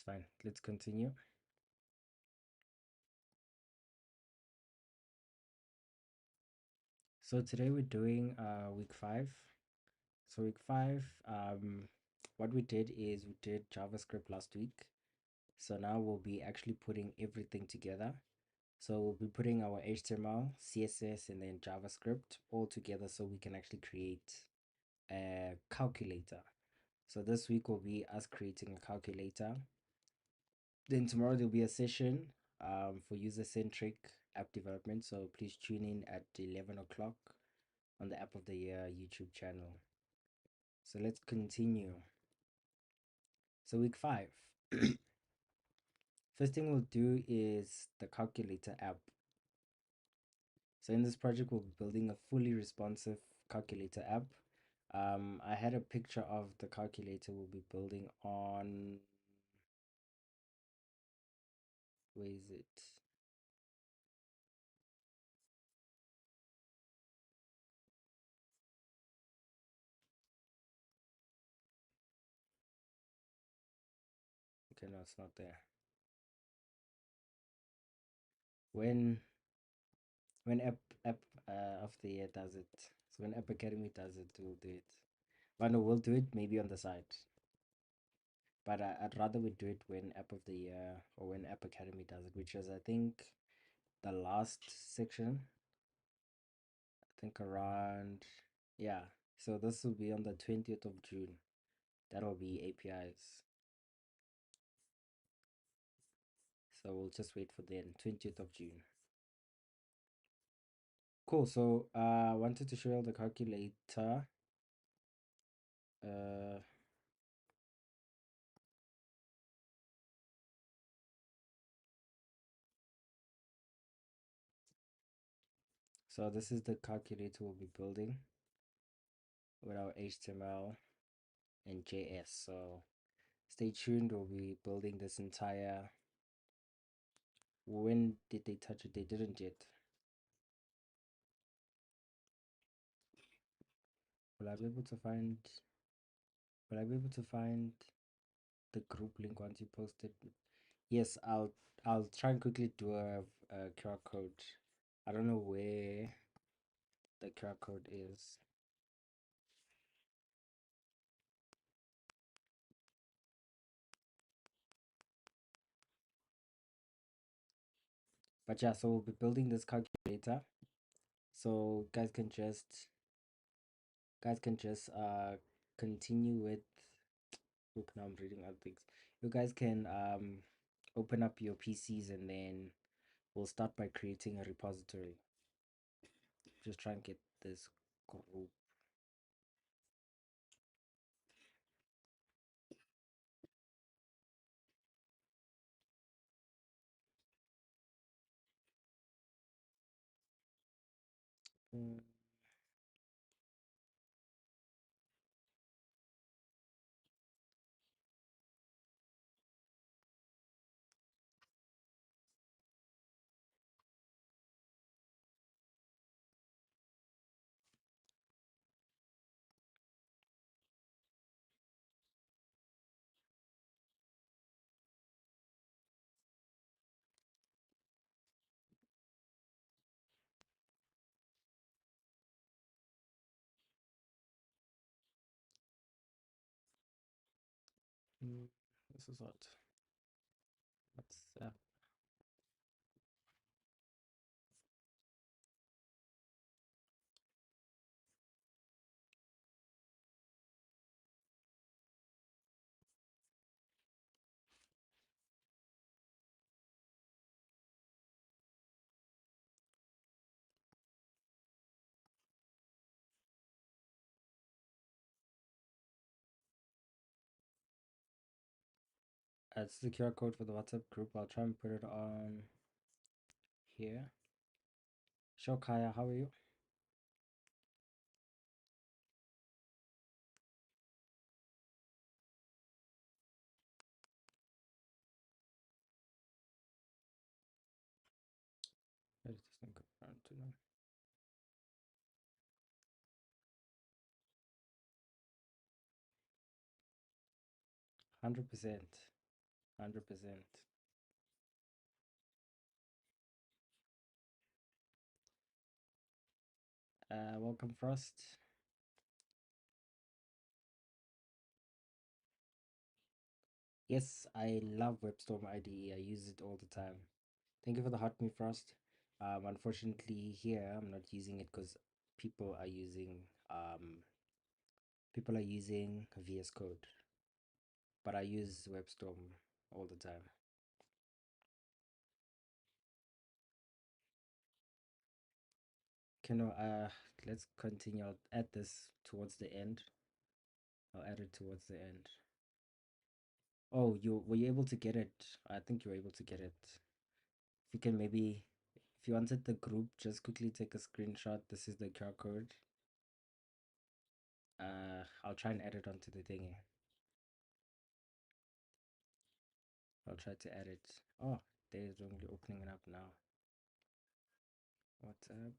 fine. Let's continue. So today we're doing week 5. So week 5, what we did is we did JavaScript last week. So now we'll be actually putting everything together. So we'll be putting our HTML, CSS, and then JavaScript all together so we can actually create a calculator. So this week will be us creating a calculator. Then tomorrow there'll be a session for user-centric app development. So please tune in at 11 o'clock on the App of the Year YouTube channel. So let's continue. So week 5. First thing we'll do is the calculator app. So in this project, we'll be building a fully responsive calculator app. I had a picture of the calculator we'll be building on. Where is it? Okay, no, it's not there. When app of the year does it. So when App Academy does it, we'll do it. But no, we'll do it maybe on the side. But I'd rather we do it when App of the Year or when App Academy does it, which is I think the last section. I think around, yeah. So this will be on the 20th of June. That'll be APIs. So we'll just wait for then 20th of June. Cool. So I wanted to show you the calculator. Uh so this is the calculator we'll be building with our HTML and JS. So stay tuned. We'll be building this entire. When did they touch it? They didn't yet. Will I be able to find? Will I be able to find the group link once you post it? Yes, I'll try and quickly do a QR code. I don't know where the QR code is. But yeah, so we'll be building this calculator. So guys can just continue with. Look, now I'm reading other things. You guys can open up your PCs and then we'll start by creating a repository. Just try and get this group. Mm, this is what. What's that? It's the QR code for the WhatsApp group. I'll try and put it on here. Sure, Kaya, how are you? Where is this thing go around to now? 100%. 100%. Welcome, Frost. Yes, I love WebStorm IDE. I use it all the time. Thank you for the hot me, Frost. Unfortunately, here I'm not using it because people are using um people are using VS Code, but I use WebStorm all the time. Okay, no, let's continue. I'll add this towards the end. I'll add it towards the end. Oh, you were you able to get it? I think you were able to get it. If you can maybe, if you wanted the group, just quickly take a screenshot. This is the QR code. I'll try and add it onto the thingy. I'll try to add it. Oh, there's only opening it up now. WhatsApp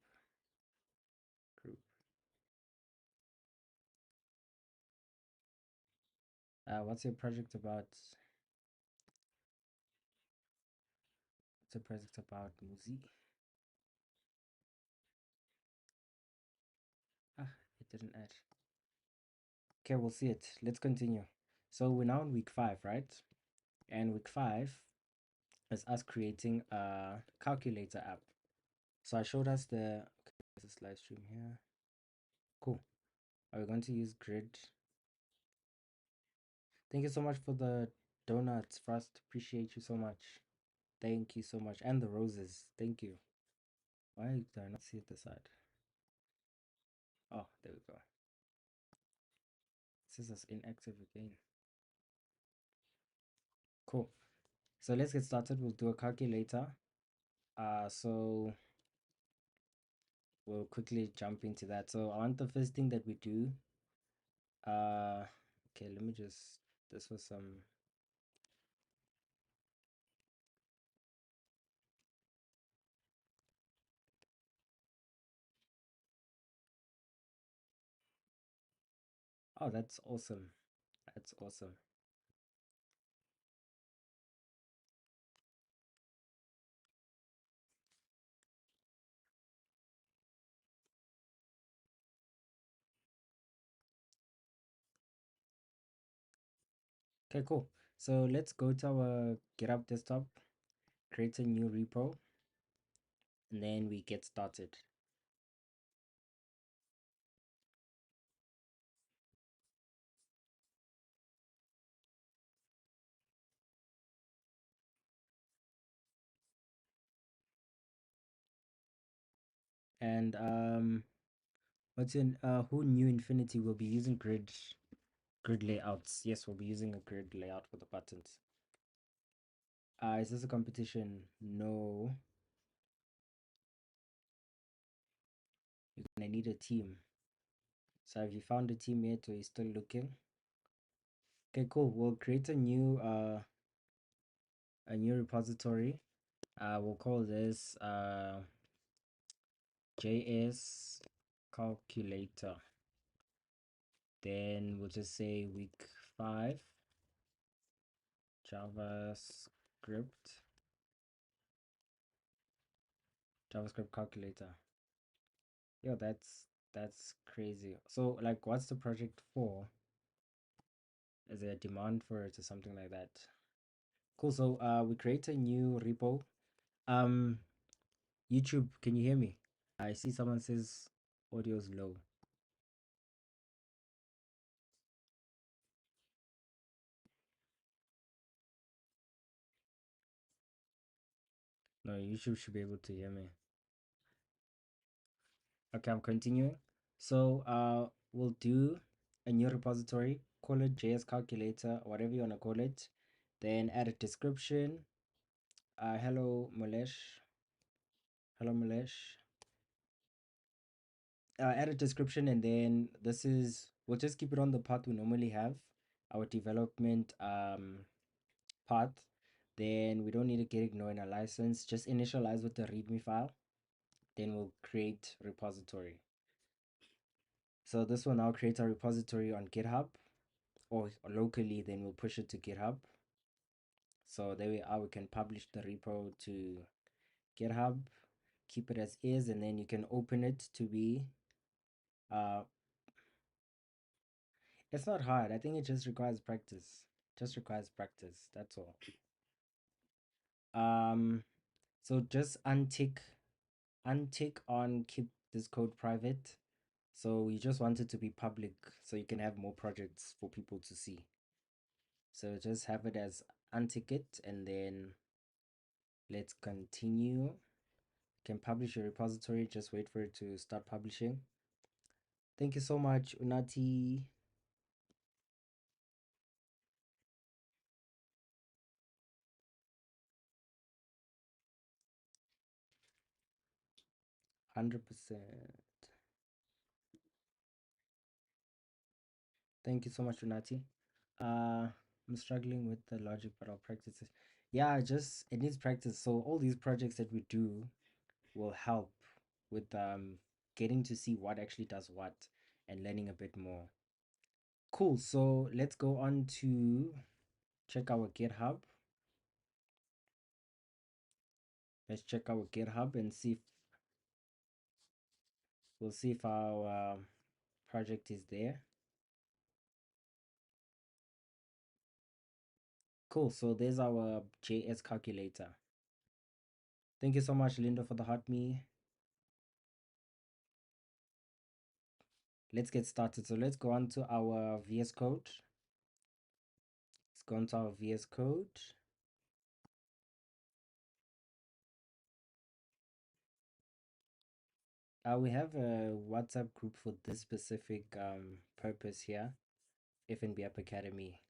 group. What's your project about? What's your project about, Muzi? Ah, it didn't add. Okay, we'll see it. Let's continue. So we're now in week 5, right? And week 5 is us creating a calculator app. So I showed us the, okay, there's a live stream here. Cool. Are we going to use grid? Thank you so much for the donuts, Frost. Appreciate you so much. Thank you so much. And the roses. Thank you. Why do I not see it this side? Oh, there we go. This is inactive again. Cool. So let's get started. We'll do a calculator. So we'll quickly jump into that. So I want the first thing that we do. Okay, let me just, this was some, oh, that's awesome. That's awesome. Okay, cool. So let's go to our GitHub desktop, create a new repo, and then we get started. And what's in who knew Infinity will be using grid layouts? Yes, we'll be using a grid layout for the buttons. Is this a competition? No. You're gonna need a team. So have you found a team yet, or are you still looking? Okay, cool. We'll create a new repository. We'll call this JS calculator. Then we'll just say week 5 JavaScript calculator. Yo, that's crazy. So like, what's the project for? Is there a demand for it or something like that? Cool. So we create a new repo. Um, YouTube, can you hear me? I see someone says audio's low. No, YouTube should be able to hear me. Okay, I'm continuing. So we'll do a new repository, call it JS calculator, whatever you want to call it. Then add a description. Hello Mulesh. Hello Mulesh. Add a description, and then this is, we'll just keep it on the path we normally have, our development path. Then we don't need to get ignoring a license, just initialize with the readme file, then we'll create repository. So this will now create a repository on GitHub or locally, then we'll push it to GitHub. So there we are. We can publish the repo to GitHub, keep it as is, and then you can open it to be. Uh, it's not hard. I think it just requires practice. Just requires practice. That's all. Um, so just untick on keep this code private. So you just want it to be public so you can have more projects for people to see. So just have it as untick it and then let's continue. You can publish your repository, just wait for it to start publishing. Thank you so much, Unati. 100%. Thank you so much, Unati. I'm struggling with the logic, but I'll practice it. Yeah, just it needs practice. So all these projects that we do will help with getting to see what actually does what and learning a bit more. Cool. So let's go on to check our GitHub. Let's check our GitHub and see if we'll see if our project is there. Cool. So there's our JS calculator. Thank you so much, Linda, for the hot me. Let's get started. So let's go on to our VS Code. Let's go on to our VS Code. We have a WhatsApp group for this specific purpose here, FNB App Academy.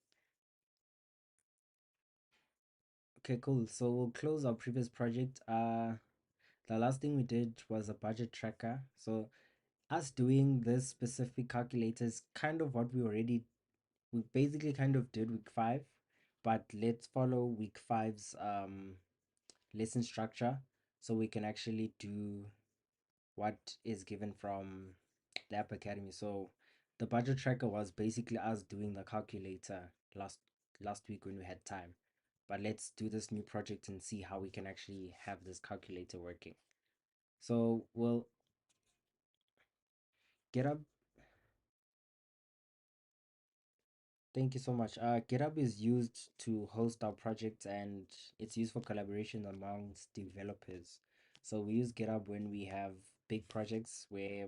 Okay, cool. So we'll close our previous project. The last thing we did was a budget tracker. So us doing this specific calculator is kind of what we basically kind of did week 5, but let's follow week 5's lesson structure so we can actually do what is given from the App Academy. So the budget tracker was basically us doing the calculator last week when we had time. But let's do this new project and see how we can actually have this calculator working. So we'll GitHub. Thank you so much. GitHub is used to host our projects and it's used for collaboration amongst developers. So we use GitHub when we have big projects where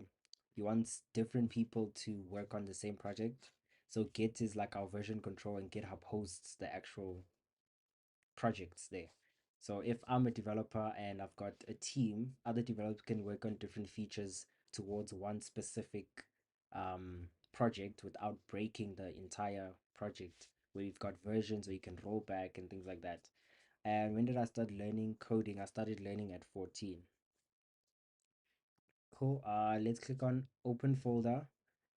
you want different people to work on the same project. So Git is like our version control and GitHub hosts the actual projects there. So if I'm a developer and I've got a team, other developers can work on different features towards one specific project without breaking the entire project. Where you've got versions where you can roll back and things like that. And when did I start learning coding? I started learning at 14. Cool. Let's click on open folder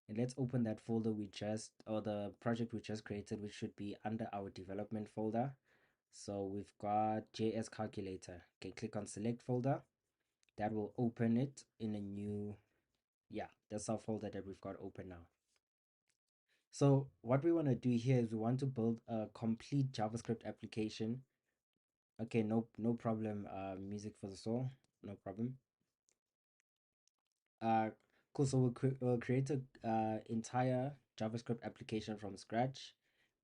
and let's open that folder or the project we just created, which should be under our development folder. So we've got JS calculator. Okay, click on select folder. That will open it in a new, yeah, that's our folder that we've got open now. So what we want to do here is we want to build a complete JavaScript application. Okay, no problem. Music for the soul, no problem. Uh, cool. So we'll create a entire JavaScript application from scratch.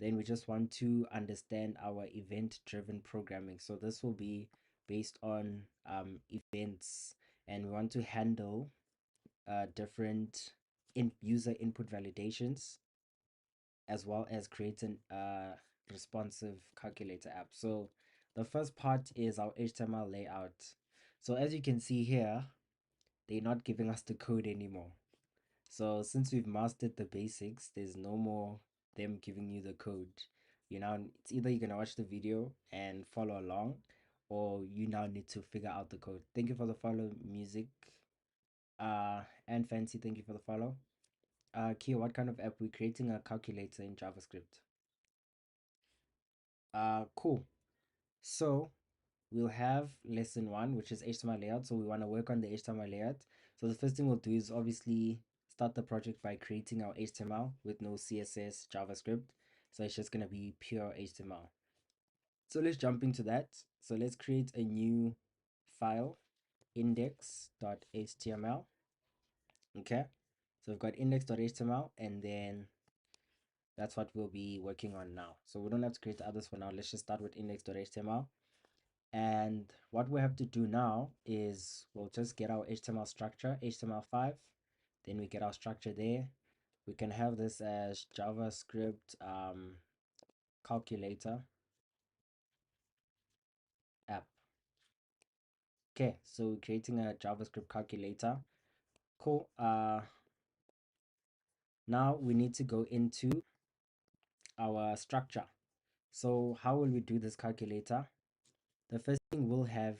Then we just want to understand our event-driven programming. So this will be based on events, and we want to handle different user input validations as well as create an responsive calculator app. So the first part is our HTML layout. So as you can see here, they're not giving us the code anymore. So since we've mastered the basics, there's no more them giving you the code. It's either you're gonna watch the video and follow along, or you now need to figure out the code. Thank you for the follow, music. And Fancy, thank you for the follow. Kia, what kind of app? We're creating a calculator in JavaScript. Cool. So we'll have lesson 1, which is HTML layout. So we want to work on the HTML layout. So the first thing we'll do is obviously start the project by creating our HTML with no CSS, JavaScript. So it's just going to be pure HTML. So let's jump into that. So let's create a new file, index.html. Okay. So we've got index.html, and then that's what we'll be working on now. So we don't have to create others for now. Let's just start with index.html. And what we have to do now is we'll just get our HTML structure, HTML5. Then we get our structure there. We can have this as JavaScript calculator app. Okay, so we're creating a JavaScript calculator. Cool. Now we need to go into our structure. So how will we do this calculator? The first thing we'll have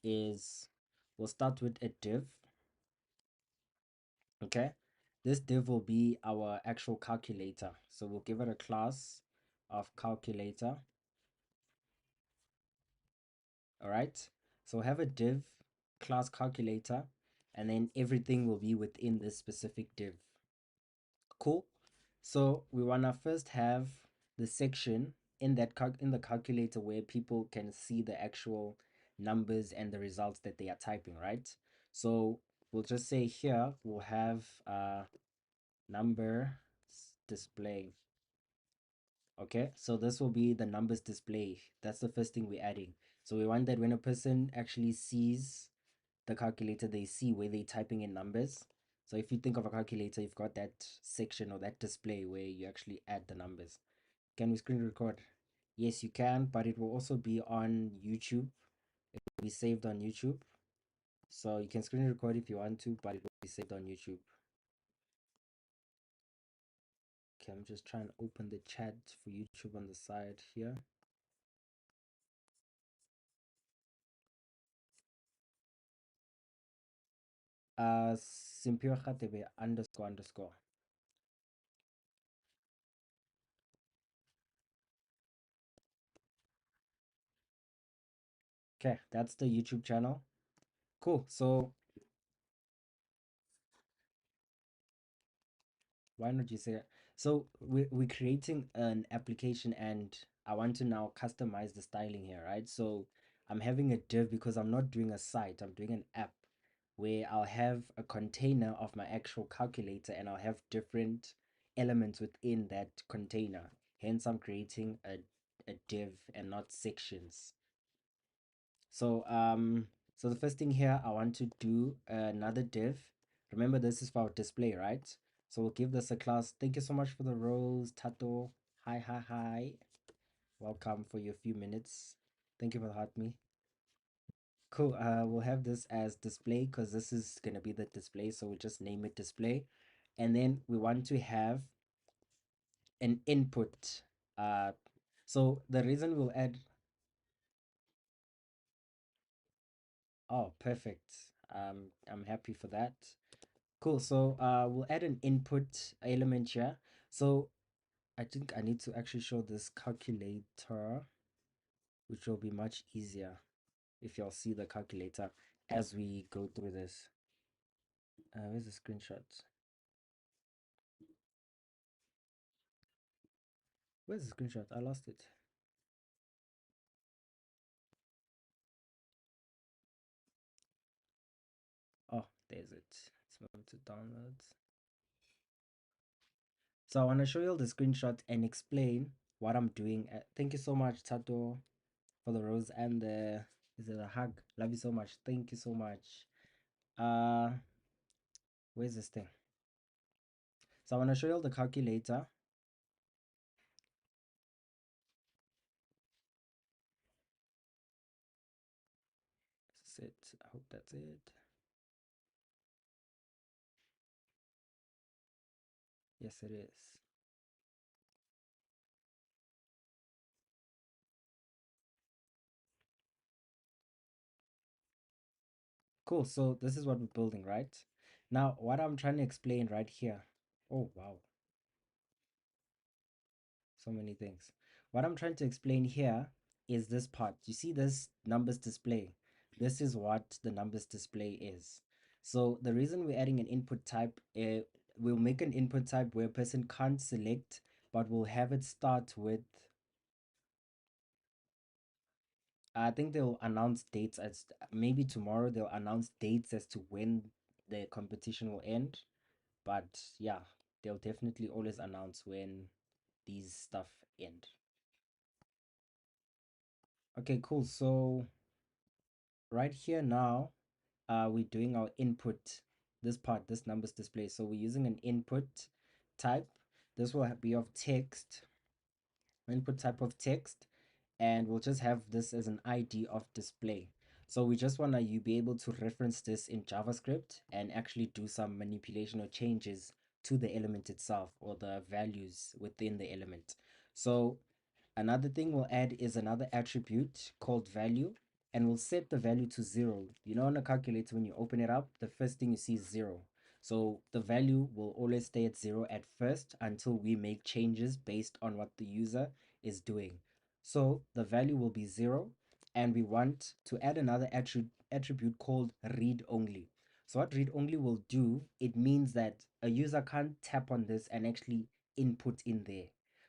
is we'll start with a div. Okay, this div will be our actual calculator. So we'll give it a class of calculator. All right, so have a div class calculator, and then everything will be within this specific div. Cool. So we want to first have the section in that in the calculator where people can see the actual numbers and the results that they are typing, right? So we'll just say here we'll have number display. Okay, so this will be the numbers display. That's the first thing we're adding. So we want that when a person actually sees the calculator, they see where they're typing in numbers. So if you think of a calculator, you've got that section or that display where you actually add the numbers. Can we screen record? Yes, you can, but it will also be on YouTube. It will be saved on YouTube. So you can screen record if you want to, but it will be saved on YouTube. Okay, I'm just trying to open the chat for YouTube on the side here. Simpio Khatebe __. Okay, that's the YouTube channel. Cool. So why not you say it? So we're creating an application, and I want to now customize the styling here, right? So I'm having a div because I'm not doing a site, I'm doing an app where I'll have a container of my actual calculator, and I'll have different elements within that container. Hence, I'm creating a div and not sections. So so the first thing here, I want to do another div. Remember, this is for our display, right? So we'll give this a class. Thank you so much for the rose, Tato. Hi, hi, hi. Welcome for your few minutes. Thank you for the heart me. Cool. We'll have this as display because this is gonna be the display. So we'll just name it display. And then we want to have an input. So the reason we'll add, oh, perfect. I'm happy for that. Cool. So we'll add an input element here. So I think I need to actually show this calculator, which will be much easier if y'all see the calculator as we go through this. Where's the screenshot? Where's the screenshot? I lost it. Oh, there's it. Let's move to downloads. So I want to show you all the screenshot and explain what I'm doing. Thank you so much, Tato, for the rose and the is it a hug? Love you so much. Thank you so much. Uh, where's this thing? So I want to show you all the calculator. This is it. I hope that's it. Yes, it is. Cool. So this is what we're building, right? Now, what I'm trying to explain right here. Oh, wow. So many things. What I'm trying to explain here is this part. You see this numbers display? This is what the numbers display is. So the reason we're adding an input type, we'll make an input type where a person can't select, but we'll have it start with I think they'll announce dates as maybe tomorrow they'll announce dates as to when the competition will end. But yeah, they'll definitely always announce when these stuff end. Okay, cool. So right here now, we're doing our input. This part, this numbers display. So we're using an input type. This will be of text, input type of text, and we'll just have this as an ID of display. So we just want to you be able to reference this in JavaScript and actually do some manipulation or changes to the element itself or the values within the element. So another thing we'll add is another attribute called value, and we'll set the value to 0. You know, on a calculator, when you open it up, the first thing you see is 0. So the value will always stay at 0 at first until we make changes based on what the user is doing. So the value will be 0, and we want to add another attribute called read only. So what read only will do, it means that a user can't tap on this and actually input in there.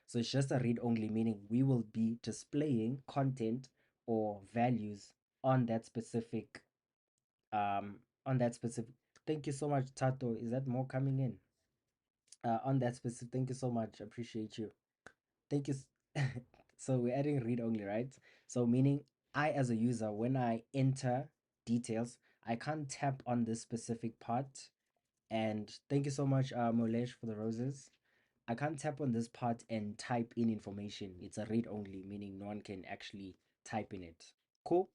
So it's just a read only, meaning we will be displaying content or values on that specific on that specific. Thank you so much, Tato. Is that more coming in? On that specific, thank you so much. Appreciate you. Thank you. So we're adding read only, right? So meaning I as a user, when I enter details, I can't tap on this specific part. And thank you so much, Molesh, for the roses. I can't tap on this part and type in information. It's a read only, meaning no one can actually type in it. Cool.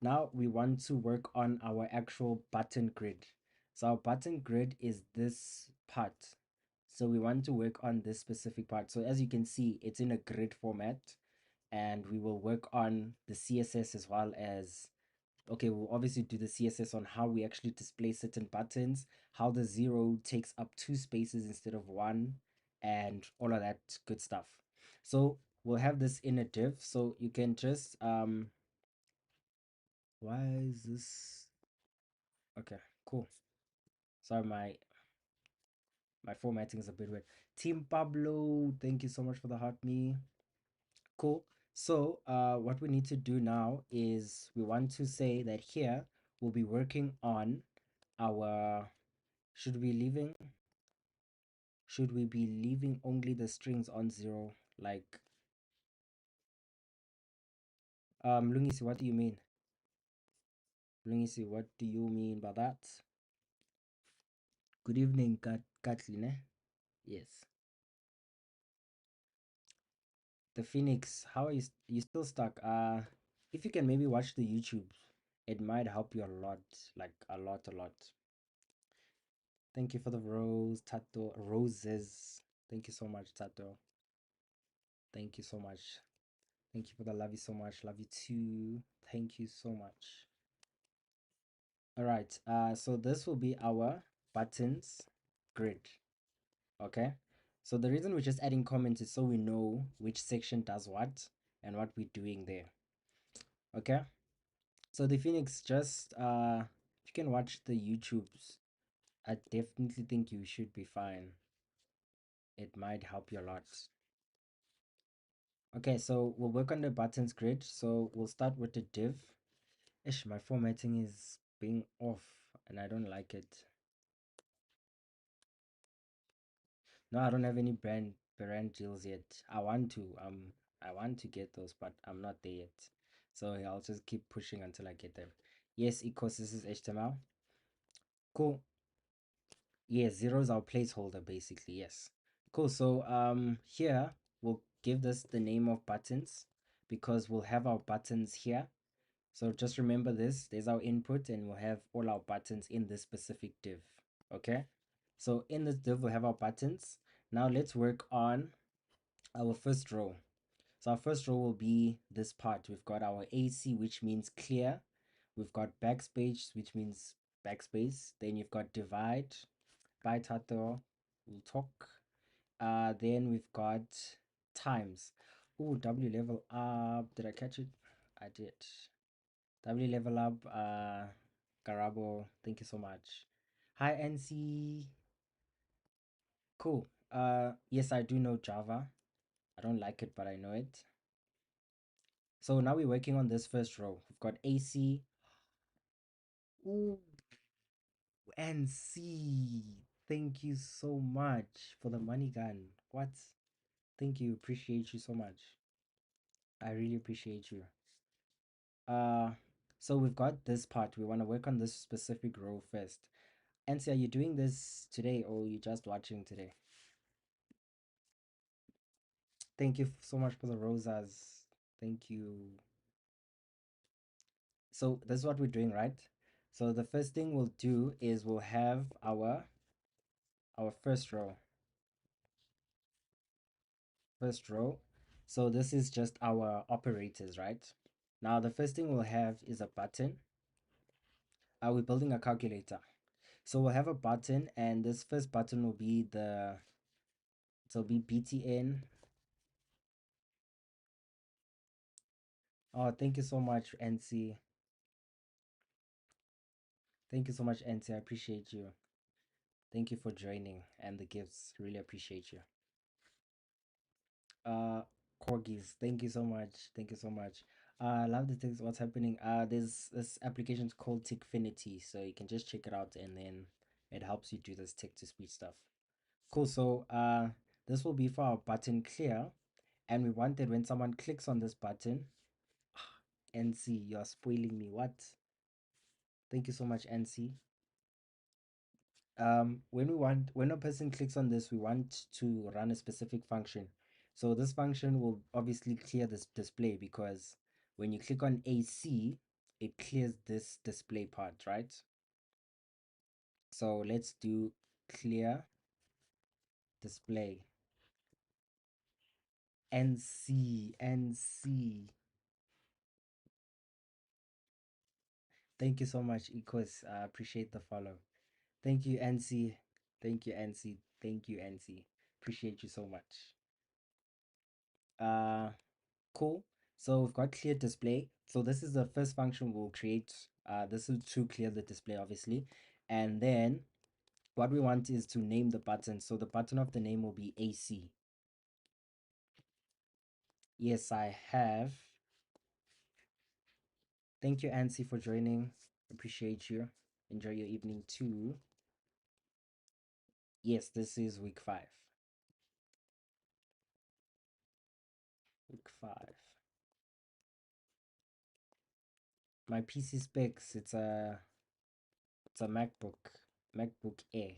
Now we want to work on our actual button grid. So our button grid is this part. So we want to work on this specific part. So as you can see, it's in a grid format, and we will work on the CSS as well as, okay, we'll obviously do the CSS on how we actually display certain buttons, how the 0 takes up 2 spaces instead of 1, and all of that good stuff. So we'll have this in a div. So you can just why is this? Okay, cool. Sorry, my formatting is a bit weird. Team Pablo, thank you so much for the heart me. Cool. So what we need to do now is we want to say that here we'll be working on our, should we leaving should we be leaving only the strings on 0? Like Lungisi, what do you mean? Lungisi, what do you mean by that? Good evening, Kathleen. Yes. The Phoenix, how are you? You still stuck? If you can maybe watch the YouTube, it might help you a lot, like a lot, a lot. Thank you for the Tato roses. Thank you so much, Tato. Thank you so much. Thank you for the love you so much. Love you too. Thank you so much. All right. So this will be our buttons grid. Okay. So the reason we're just adding comments is so we know which section does what and what we're doing there. Okay. So the Phoenix, just if you can watch the YouTubes, I definitely think you should be fine. It might help you a lot. Okay, so we'll work on the buttons grid. So we'll start with the div. Ish, my formatting is being off and I don't like it. No, I don't have any brand deals yet. I want to get those, but I'm not there yet. So I'll just keep pushing until I get them. Yes, Ecos, this is HTML. Cool. Yes, 0 is our placeholder basically. Yes. Cool. So here we'll give this the name of buttons because we'll have our buttons here. So just remember this, there's our input and we'll have all our buttons in this specific div. Okay. So in this div we'll have our buttons. Now let's work on our first row. So our first row will be this part. We've got our AC, which means clear. We've got backspace, which means backspace. Then you've got divide, by Tato, we'll talk. Then we've got times. Oh, W level up. Did I catch it? I did. W level up. Garabo. Thank you so much. Hi, NC. Cool. Yes, I do know Java. I don't like it, but I know it. So now we're working on this first row. We've got AC, ooh, and C. Thank you so much for the money gun. What? Thank you. Appreciate you so much. I really appreciate you. Uh, so we've got this part. We want to work on this specific row first. And are you doing this today or you just watching today? Thank you so much for the rosas. Thank you. So this is what we're doing, right? So the first thing we'll do is we'll have our first row. First row. So this is just our operators, right? Now the first thing we'll have is a button. We're building a calculator. So we'll have a button, and this first button will be so it'll be BTN. Oh, thank you so much, NC. Thank you so much, NC. I appreciate you. Thank you for joining and the gifts. Really appreciate you. Uh, Corgis, thank you so much. Thank you so much. I love the things. What's happening? There's this application called Tickfinity, so you can just check it out, and then it helps you do this text to speech stuff. Cool. So this will be for our button clear, and we want that when someone clicks on this button, NC, you're spoiling me. What? Thank you so much, NC. When a person clicks on this, we want to run a specific function. So this function will obviously clear this display because when you click on AC, it clears this display part, right? So let's do clear display. NC. Thank you so much, Ecos. I appreciate the follow. Thank you, NC. Thank you, NC. Thank you, NC. Appreciate you so much. Uh Cool. So we've got clear display. So this is the first function we'll create. This is to clear the display, obviously. And then what we want is to name the button. So the button of the name will be AC. Yes, I have. Thank you, Ansi, for joining. Appreciate you. Enjoy your evening too. Yes, this is week 5. Week 5. My PC specs, it's a MacBook Air,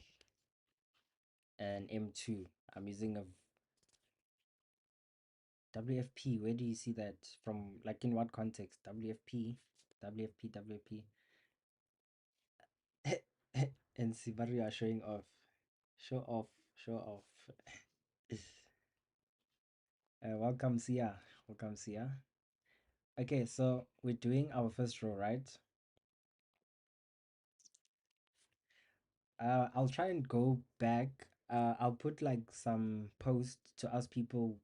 and M2. I'm using a WFP. Where do you see that from? Like in what context? WFP, WFP, WFP. And Sibaru are showing off. Show off, show off. Welcome, Sia. Welcome, Sia. Okay, so we're doing our first row, right? I'll try and go back. I'll put like some post to ask people.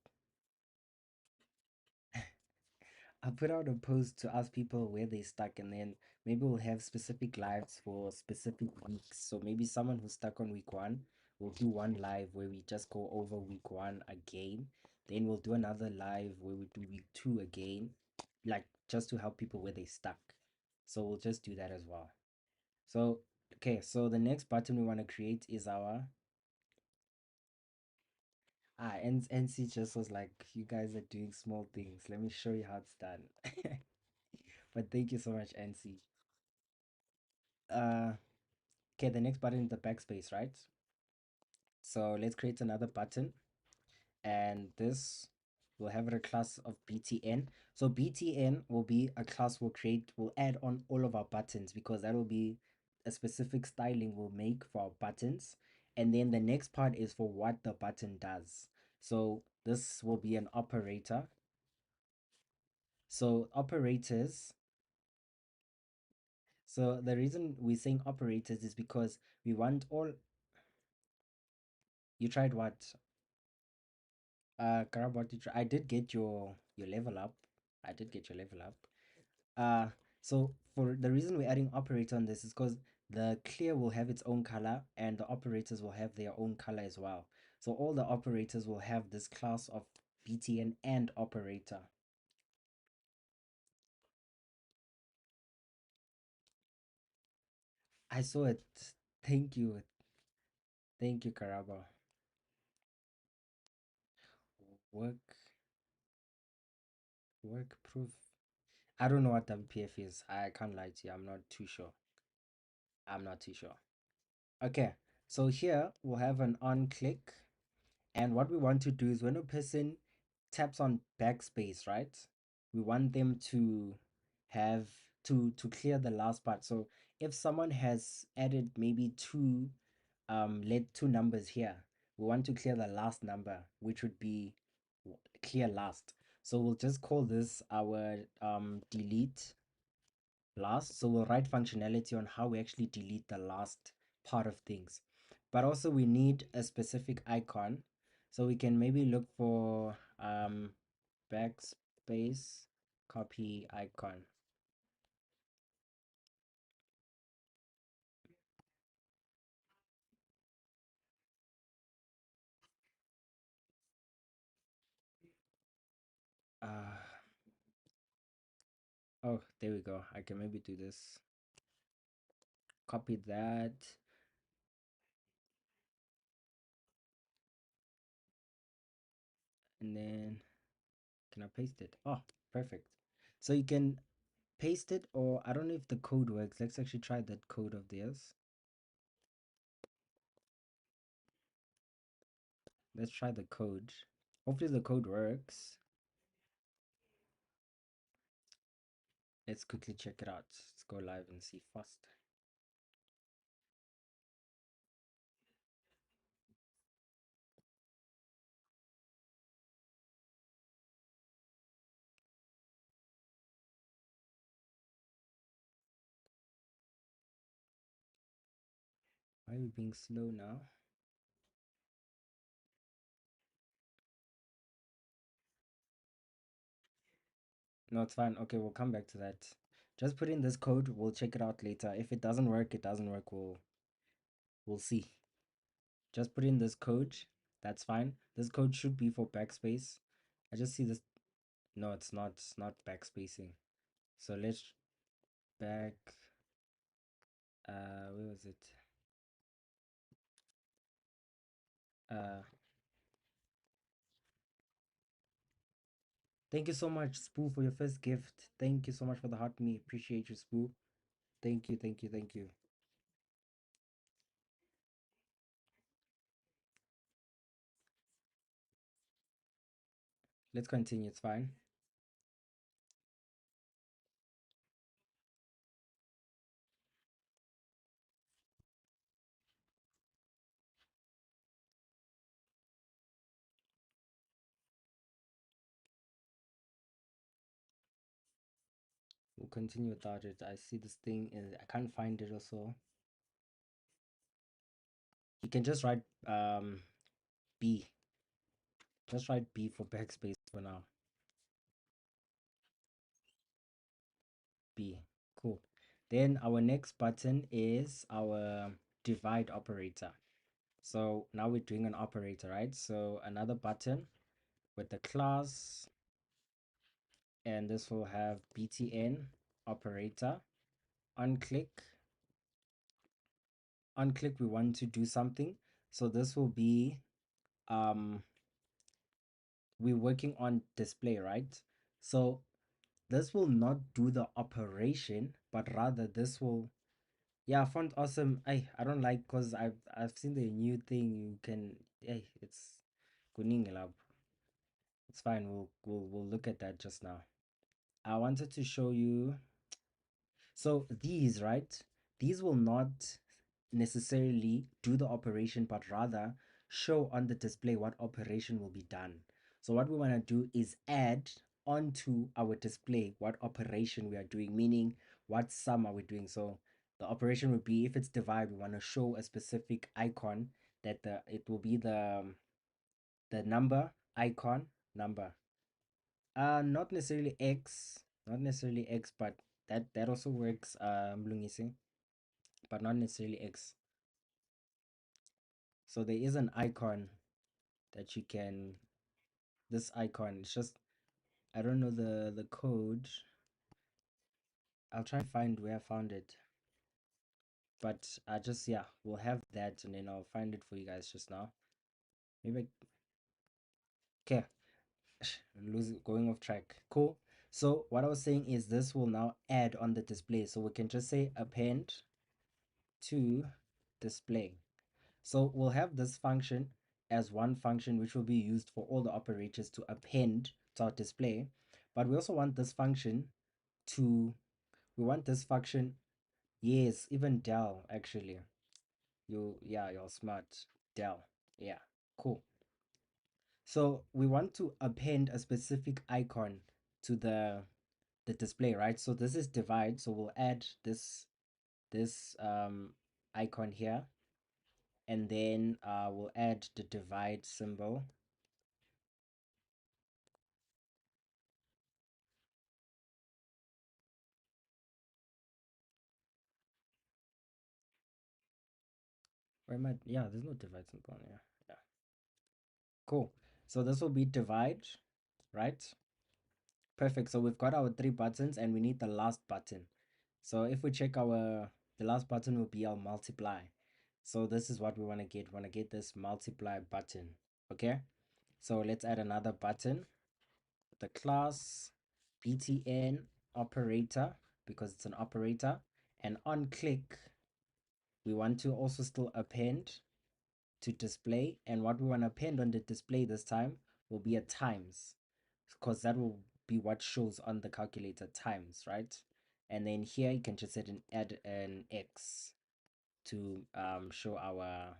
I'll put out a post to ask people where they stuck, and then maybe we'll have specific lives for specific weeks. So maybe someone who's stuck on week 1, we'll do one live where we just go over week 1 again. Then we'll do another live where we do week 2 again, like just to help people where they stuck. So we'll just do that as well. So okay, so the next button we want to create is our NC just was like, you guys are doing small things. Let me show you how it's done. But thank you so much, NC. Uh, okay, the next button is the backspace, right? So let's create another button, and this will have a class of BTN. So BTN will be a class we'll add on all of our buttons because that will be a specific styling we'll make for our buttons. And then the next part is for what the button does. So this will be an operator. So operators. So the reason we're saying operators is because we want all. You tried what? Karabot, I did get your level up. I did get your level up. Uh, so for the reason we're adding operator on this is because the clear will have its own color and the operators will have their own color as well. So all the operators will have this class of BTN and operator. I saw it. Thank you. Thank you, Karaba. Work work proof. I don't know what WPF is. I can't lie to you. I'm not too sure. I'm not too sure. Okay. So here we'll have an on click. And what we want to do is when a person taps on backspace, right? We want them to have to clear the last part. So if someone has added maybe let two numbers here, we want to clear the last number, which would be clear last. So we'll just call this our delete last. So we'll write functionality on how we actually delete the last part of things. But also we need a specific icon. So we can maybe look for backspace copy icon. Uh, oh, there we go. I can maybe do this. Copy that. And then can I paste it? Oh, perfect. So you can paste it, or I don't know if the code works. Let's actually try that code of theirs. Let's try the code. Hopefully the code works. Let's quickly check it out. Let's go live and see fast. Why are we being slow now? No, it's fine. Okay, we'll come back to that. Just put in this code. We'll check it out later. If it doesn't work, it doesn't work. We'll see. Just put in this code. That's fine. This code should be for backspace. I just see this. No, it's not. It's not backspacing. So let's back. Where was it? Uh, Thank you so much, Spoo, for your first gift. Thank you so much for the heart me. Appreciate you, Spoo. Thank you, thank you, thank you. Let's continue. It's fine. We'll continue without it. I see this thing and I can't find it also. You can just write B. Just write B for backspace for now. B. Cool. Then our next button is our divide operator. So now we're doing an operator, right? So another button with the class, and this will have btn operator. On click, we want to do something. So this will be we're working on display, right? So this will not do the operation, but rather this will, yeah, font awesome. I don't like, because I've seen the new thing. You can, hey, it's kuning lab. It's fine. We'll look at that just now. I wanted to show you. So these, right? These will not necessarily do the operation, but rather show on the display what operation will be done. So what we want to do is add onto our display what operation we are doing, meaning what sum are we doing. So the operation would be, if it's divide, we want to show a specific icon that it will be the number icon number. Not necessarily X, but that also works, Mlungisi, but not necessarily X. So there is an icon that you can, this icon, it's just, I don't know the code. I'll try and find where I found it. But just yeah, we'll have that and then I'll find it for you guys just now. Maybe okay. Losing going off track. Cool. So what I was saying is this will now add on the display. So we can just say append to display. So we'll have this function as one function which will be used for all the operators to append to our display. But we also want this function to, we want this function, yes, even Dell actually. Yeah, you're smart. Dell. Yeah, cool. So we want to append a specific icon to the display, right? So this is divide. So we'll add this icon here, and then we'll add the divide symbol. Where am I? Yeah, there's no divide symbol. Yeah, yeah. Cool. So this will be divide, right? Perfect. So we've got our three buttons and we need the last button. So if we check the last button will be our multiply. So this is what we want to get. We want to get this multiply button. Okay. So let's add another button. The class btn operator, because it's an operator, and on click we want to also still append to display, and what we want to append on the display this time will be a times, because that will be what shows on the calculator, times, right? And then here you can just add an x to show our,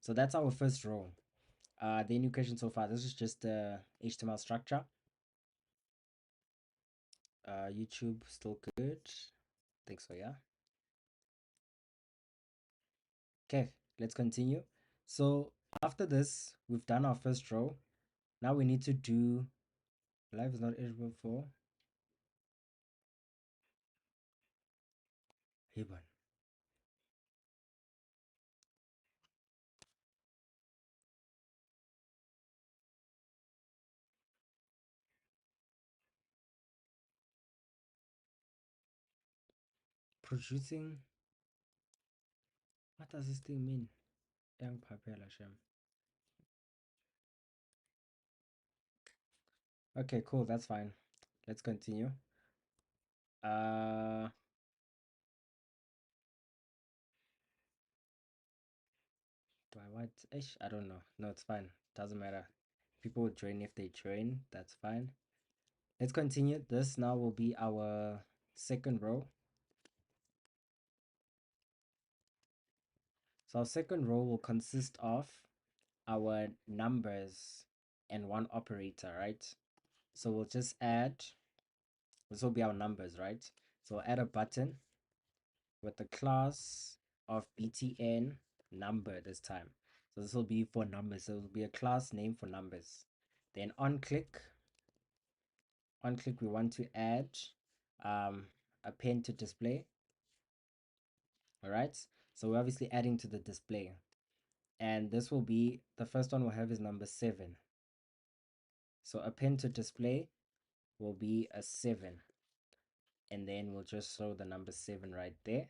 so that's our first row. The new question so far, this is just the HTML structure. YouTube still good, think so, yeah. Okay, let's continue. So after this, we've done our first row. Now we need to do, live is not eligible for, hey man, producing, what does this thing mean? Young Papel Hashem. Okay, cool, that's fine. Let's continue. Uh do I want ish? I don't know. No, it's fine. Doesn't matter. People will join if they join, that's fine. Let's continue. This now will be our second row. So our second row will consist of our numbers and one operator, right? So we'll just add, this will be our numbers, right? So we'll add a button with the class of btn number this time. So this will be for numbers. So it will be a class name for numbers. Then on click we want to add append to display. All right. So we're obviously adding to the display. And this will be, the first one we'll have is number 7. So append to display will be a 7. And then we'll just show the number 7 right there.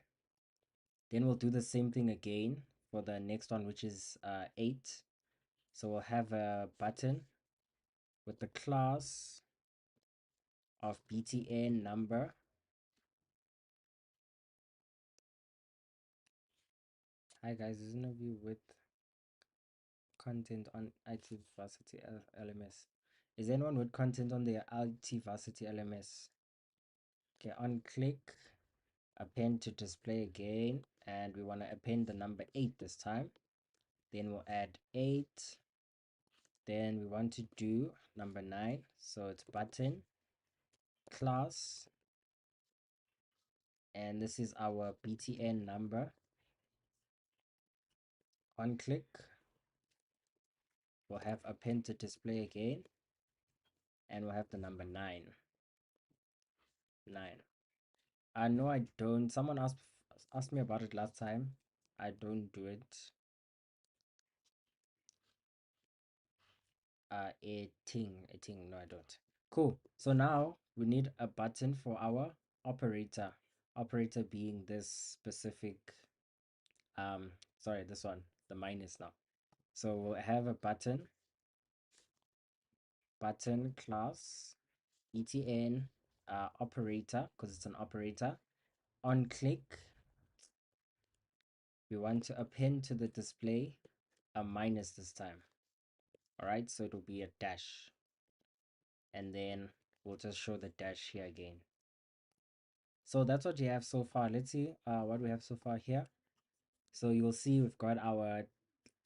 Then we'll do the same thing again for the next one, which is 8. So we'll have a button with the class of btn number. Hi guys, is an interview with content on IT Varsity LMS. Is anyone with content on their IT Varsity LMS? Okay, on click, append to display again, and we want to append the number 8 this time. Then we'll add 8. Then we want to do number 9. So it's button, class, and this is our btn number. On click, we'll have append to display again, and we'll have the number 9. 9. No, I don't. Someone asked me about it last time. I don't do it. A thing. No, I don't. Cool. So now we need a button for our operator. operator being this specific, um, sorry, this one, the minus now. So we'll have a button class etn operator, because it's an operator. On click, we want to append to the display a minus this time. All right, so it'll be a dash, and then we'll just show the dash here again. So that's what you have so far. Let's see what we have so far here. So you'll see we've got our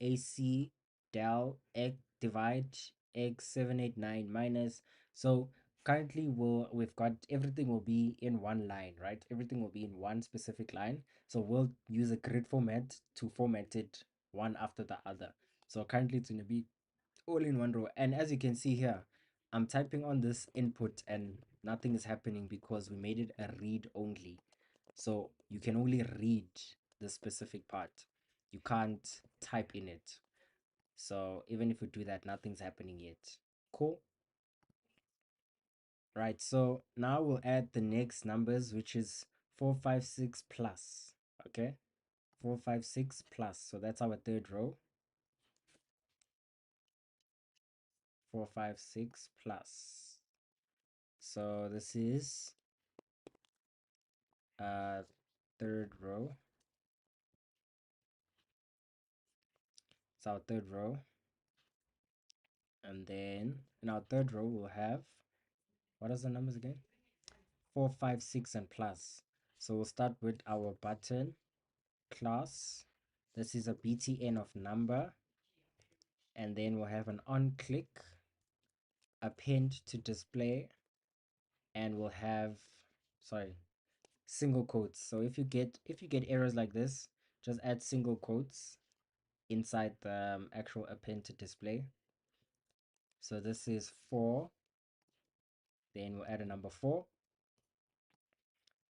AC del egg divide x789 minus. So currently we've got everything will be in one line, right? Everything will be in one specific line. So we'll use a grid format to format it one after the other. So currently it's going to be all in one row. And as you can see here, I'm typing on this input and nothing is happening because we made it a read only. So you can only read the specific part. You can't type in it. So even if we do that, nothing's happening yet. Cool. Right, so now we'll add the next numbers, which is 456 plus. Okay, 456 plus. So that's our third row. 456 plus. So this is third row. It's our third row. And then in our third row, we'll have, what are the numbers again? 456 and plus. So we'll start with our button class. This is a btn of number. And then we'll have an on click, append to display, and we'll have, sorry, single quotes. So if you get errors like this, just add single quotes inside the actual append to display. So this is 4, then we'll add a number 4.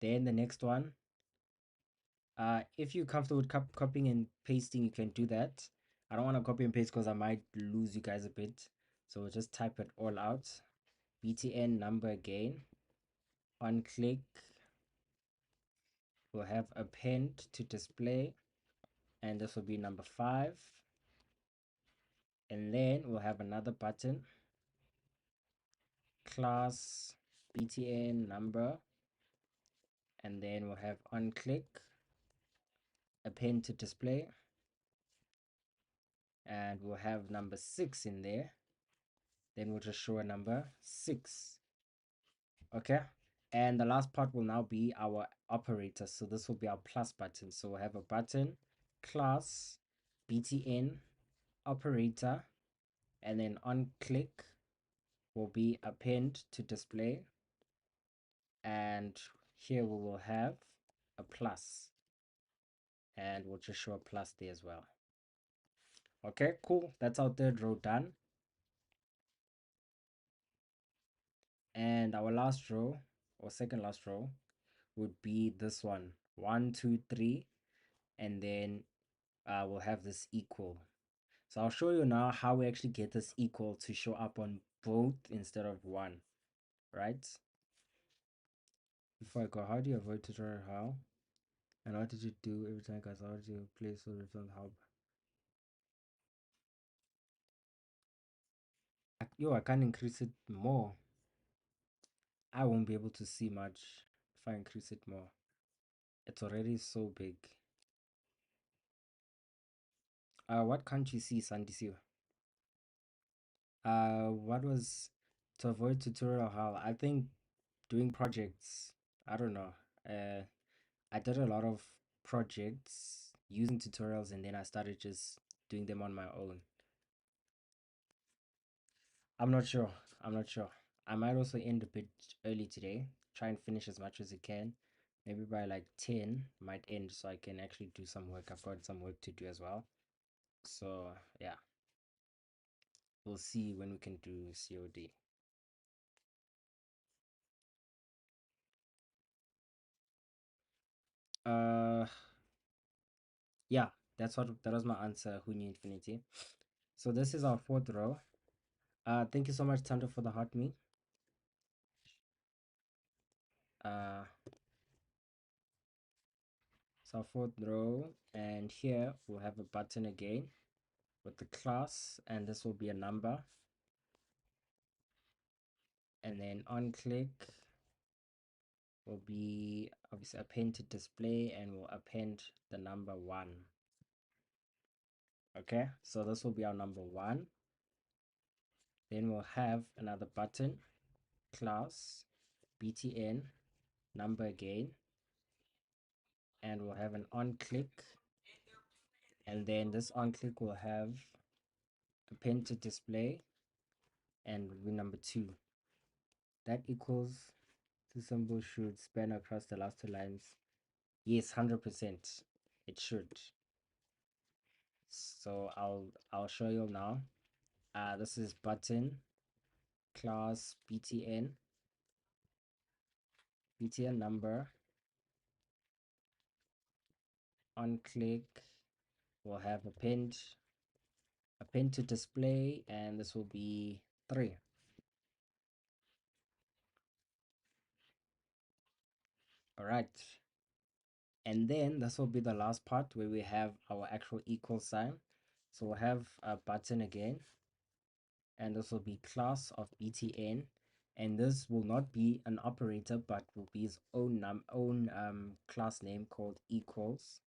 Then the next one, if you're comfortable with copying and pasting, you can do that. I don't want to copy and paste because I might lose you guys a bit. So we'll just type it all out. btn number again, on click, we'll have append to display, and this will be number 5. And then we'll have another button class btn number, and then we'll have on click, append to display, and we'll have number 6 in there. Then we'll just show a number 6. Okay, and the last part will now be our operator. So this will be our plus button. So we'll have a button class btn operator, and then on click will be append to display, and here we will have a plus, and we'll just show a plus there as well. Okay, cool. That's our third row done. And our last row, or second last row, would be this one, 1 2 3, and then we'll have this equal. So I'll show you now how we actually get this equal to show up on both instead of one, right? Before I go, how do you avoid tutorial how? And what did you do every time, guys? How did you play so return hub? Yo, I can increase it more. I won't be able to see much if I increase it more. It's already so big. What can't you see, Sandisio? What was to avoid tutorial how? I think doing projects. I don't know. I did a lot of projects using tutorials, and then I started just doing them on my own. I'm not sure. I'm not sure. I might also end a bit early today. Try and finish as much as I can. Maybe by like 10 might end so I can actually do some work. I've got some work to do as well. So yeah. We'll see when we can do COD. Uh yeah, that was my answer, Who knew Infinity. So this is our fourth row. Thank you so much, Tando, for the hot me. Uh our fourth row, and here we'll have a button again with the class, and this will be a number. And then on click will be obviously append to display, and we'll append the number 1. Okay, so this will be our number 1. Then we'll have another button, class btn number again, and we'll have an on click, and then this on click will have append to display and will be number 2. That equals, the symbol should span across the last 2 lines. Yes, 100%. It should. So I'll show you now. This is button class btn number. On click, we'll have append to display, and this will be 3. All right. And then this will be the last part where we have our actual equal sign. So we'll have a button again, and this will be class of btn, and this will not be an operator but will be its own class name called equals,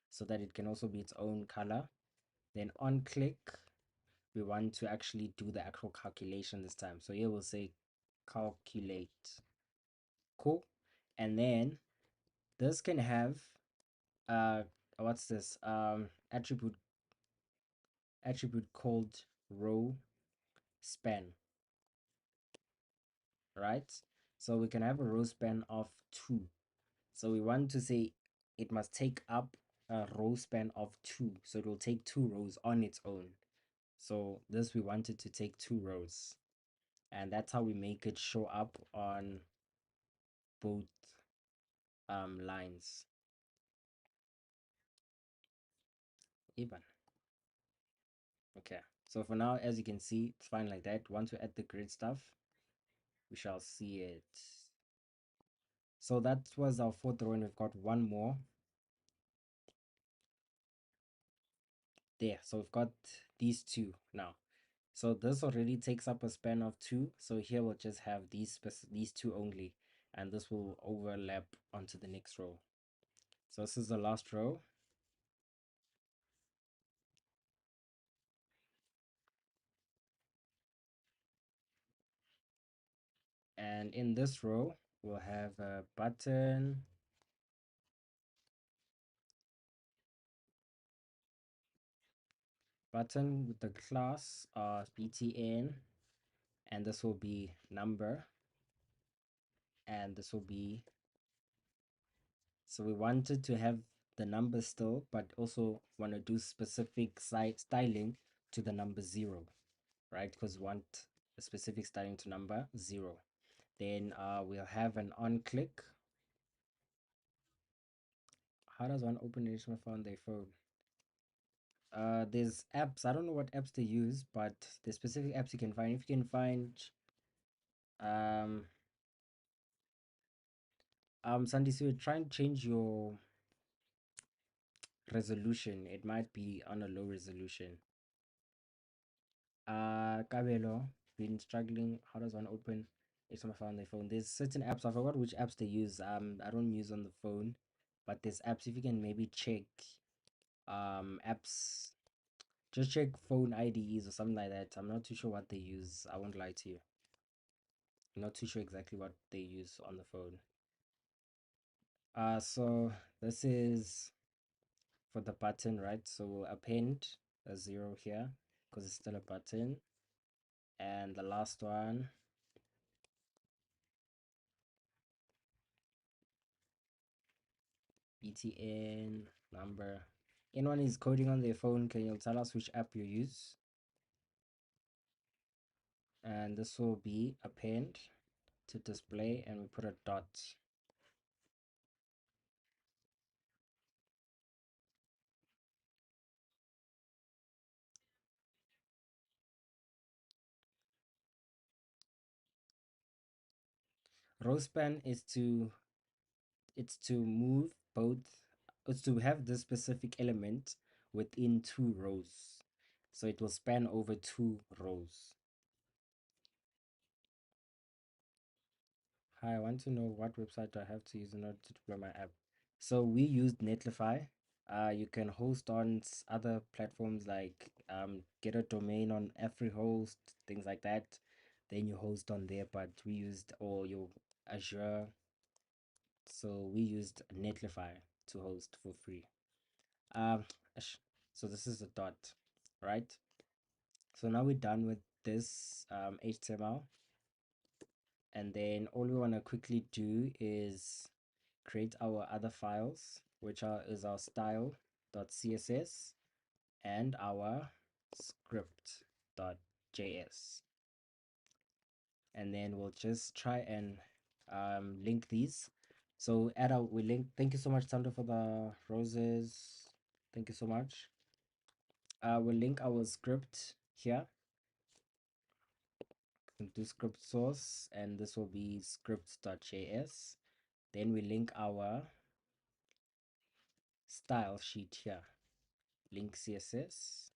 so that it can also be its own color. Then on click, we want to actually do the actual calculation this time, so here we'll say calculate. Cool. And then this can have what's this attribute called row span, right? So we can have a row span of 2. So we want to say it must take up a row span of 2, so it will take 2 rows on its own. So this, we wanted to take 2 rows, and that's how we make it show up on both lines. Even. Okay, so for now, as you can see, it's fine like that. Once we add the grid stuff, we shall see it. So that was our fourth row, and we've got one more there. So we've got these 2 now. So this already takes up a span of 2. So here we'll just have these 2 only, and this will overlap onto the next row. So this is the last row. And in this row, we'll have a button, with the class of btn, and this will be number, and this will be, so we wanted to have the number still, but also want to do specific styling to the number 0, right? Because we want a specific styling to number 0. Then we'll have an on click. How does one open HTML on their phone? There's apps. I don't know what apps they use, but there's specific apps you can find. If you can find Sandy, so you're trying to change your resolution, it might be on a low resolution. Kabelo, been struggling. How does one open HTML on their phone? There's certain apps. I forgot which apps they use. I don't use on the phone, but there's apps. If you can maybe check apps, just check phone IDEs or something like that. I'm not too sure what they use. I won't lie to you. I'm not too sure exactly what they use on the phone. So this is for the button, right? So we'll append a 0 here because it's still a button. And the last one, btn number. Anyone is coding on their phone, can you tell us which app you use? And this will be append to display, and we put a dot. Row span is to move both is to have this specific element within two rows. So it will span over two rows. Hi, I want to know what website do I have to use in order to deploy my app. So we used Netlify. You can host on other platforms like get a domain on Host, things like that. Then you host on there, but we used all your Azure. So we used Netlify to host for free. Um, so this is a dot, right? So now we're done with this HTML, and then all we want to quickly do is create our other files, which is our style.css and our script.js. And then we'll just try and link these. So we link. Thank you so much, Sandra, for the roses. Thank you so much. We'll link our script here. Do script source, and this will be script.js. Then we link our style sheet here. Link CSS.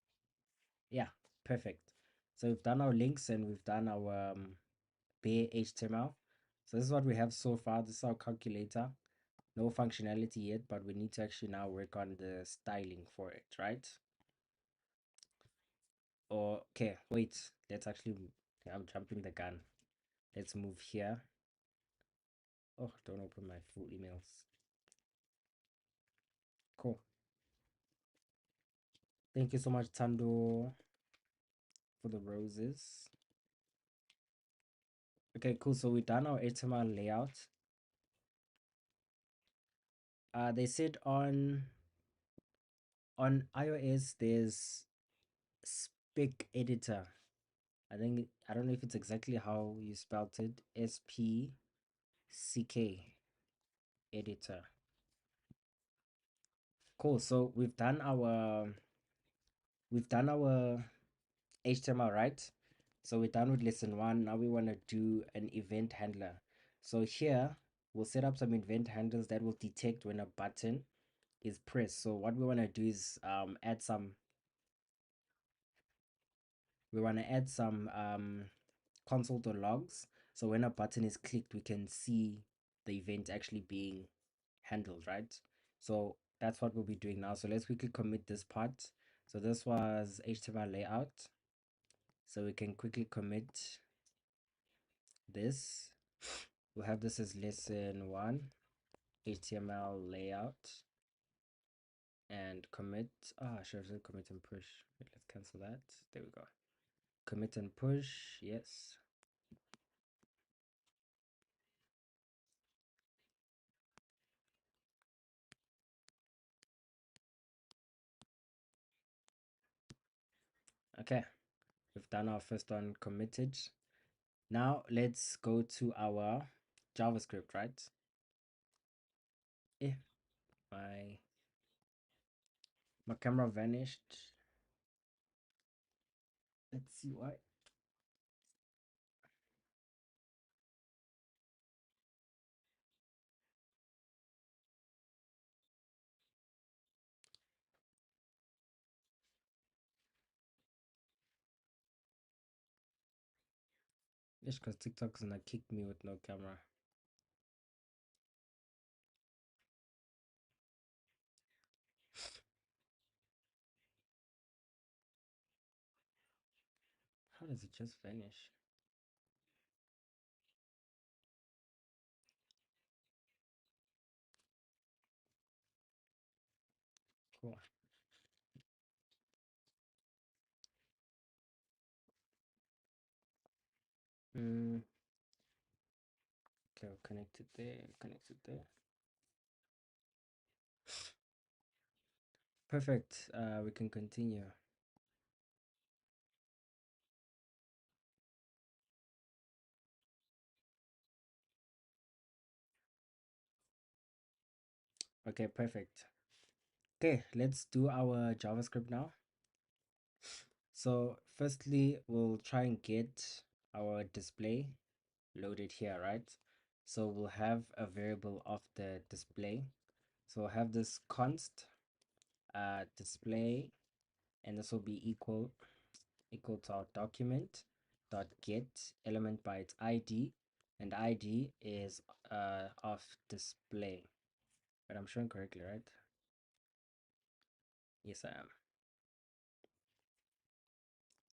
Yeah, perfect. So we've done our links and we've done our bare HTML. So this is what we have so far. This is our calculator. No functionality yet, but we need to actually now work on the styling for it, right? Or okay, wait. Let's actually. I'm jumping the gun. Let's move here. Oh, don't open my full emails. Cool. Thank you so much, Tando, for the roses. Okay, cool. So we've done our HTML layout. They said on iOS there's Spec Editor. I don't know if it's exactly how you spelled it. SPCK Editor. Cool. So we've done our HTML, right? So we're done with lesson one. Now we want to do an event handler. So here we'll set up some event handlers that will detect when a button is pressed. So what we want to do is add some. We want to add some console.logs. So when a button is clicked, we can see the event actually being handled, right? So that's what we'll be doing now. So let's quickly commit this part. So this was HTML layout. So we can quickly commit this. We'll have this as lesson one, HTML layout, and commit. Ah, should I say commit and push? Wait, let's cancel that. There we go. Commit and push. Yes. Okay. We've done our first one committed. Now let's go to our JavaScript, right? Eh, my camera vanished. Let's see why. It's because TikTok's gonna kick me with no camera. How does it just vanish? Cool. Mm, okay, connected there, connected there. Perfect. We can continue. Okay, perfect. Okay, let's do our JavaScript now. So firstly, we'll try and get our display loaded here, right? So we'll have a variable of the display. So we'll have this const display, and this will be equal to our document dot get element by its ID, and ID is of display. But I'm showing correctly, right? Yes, I am.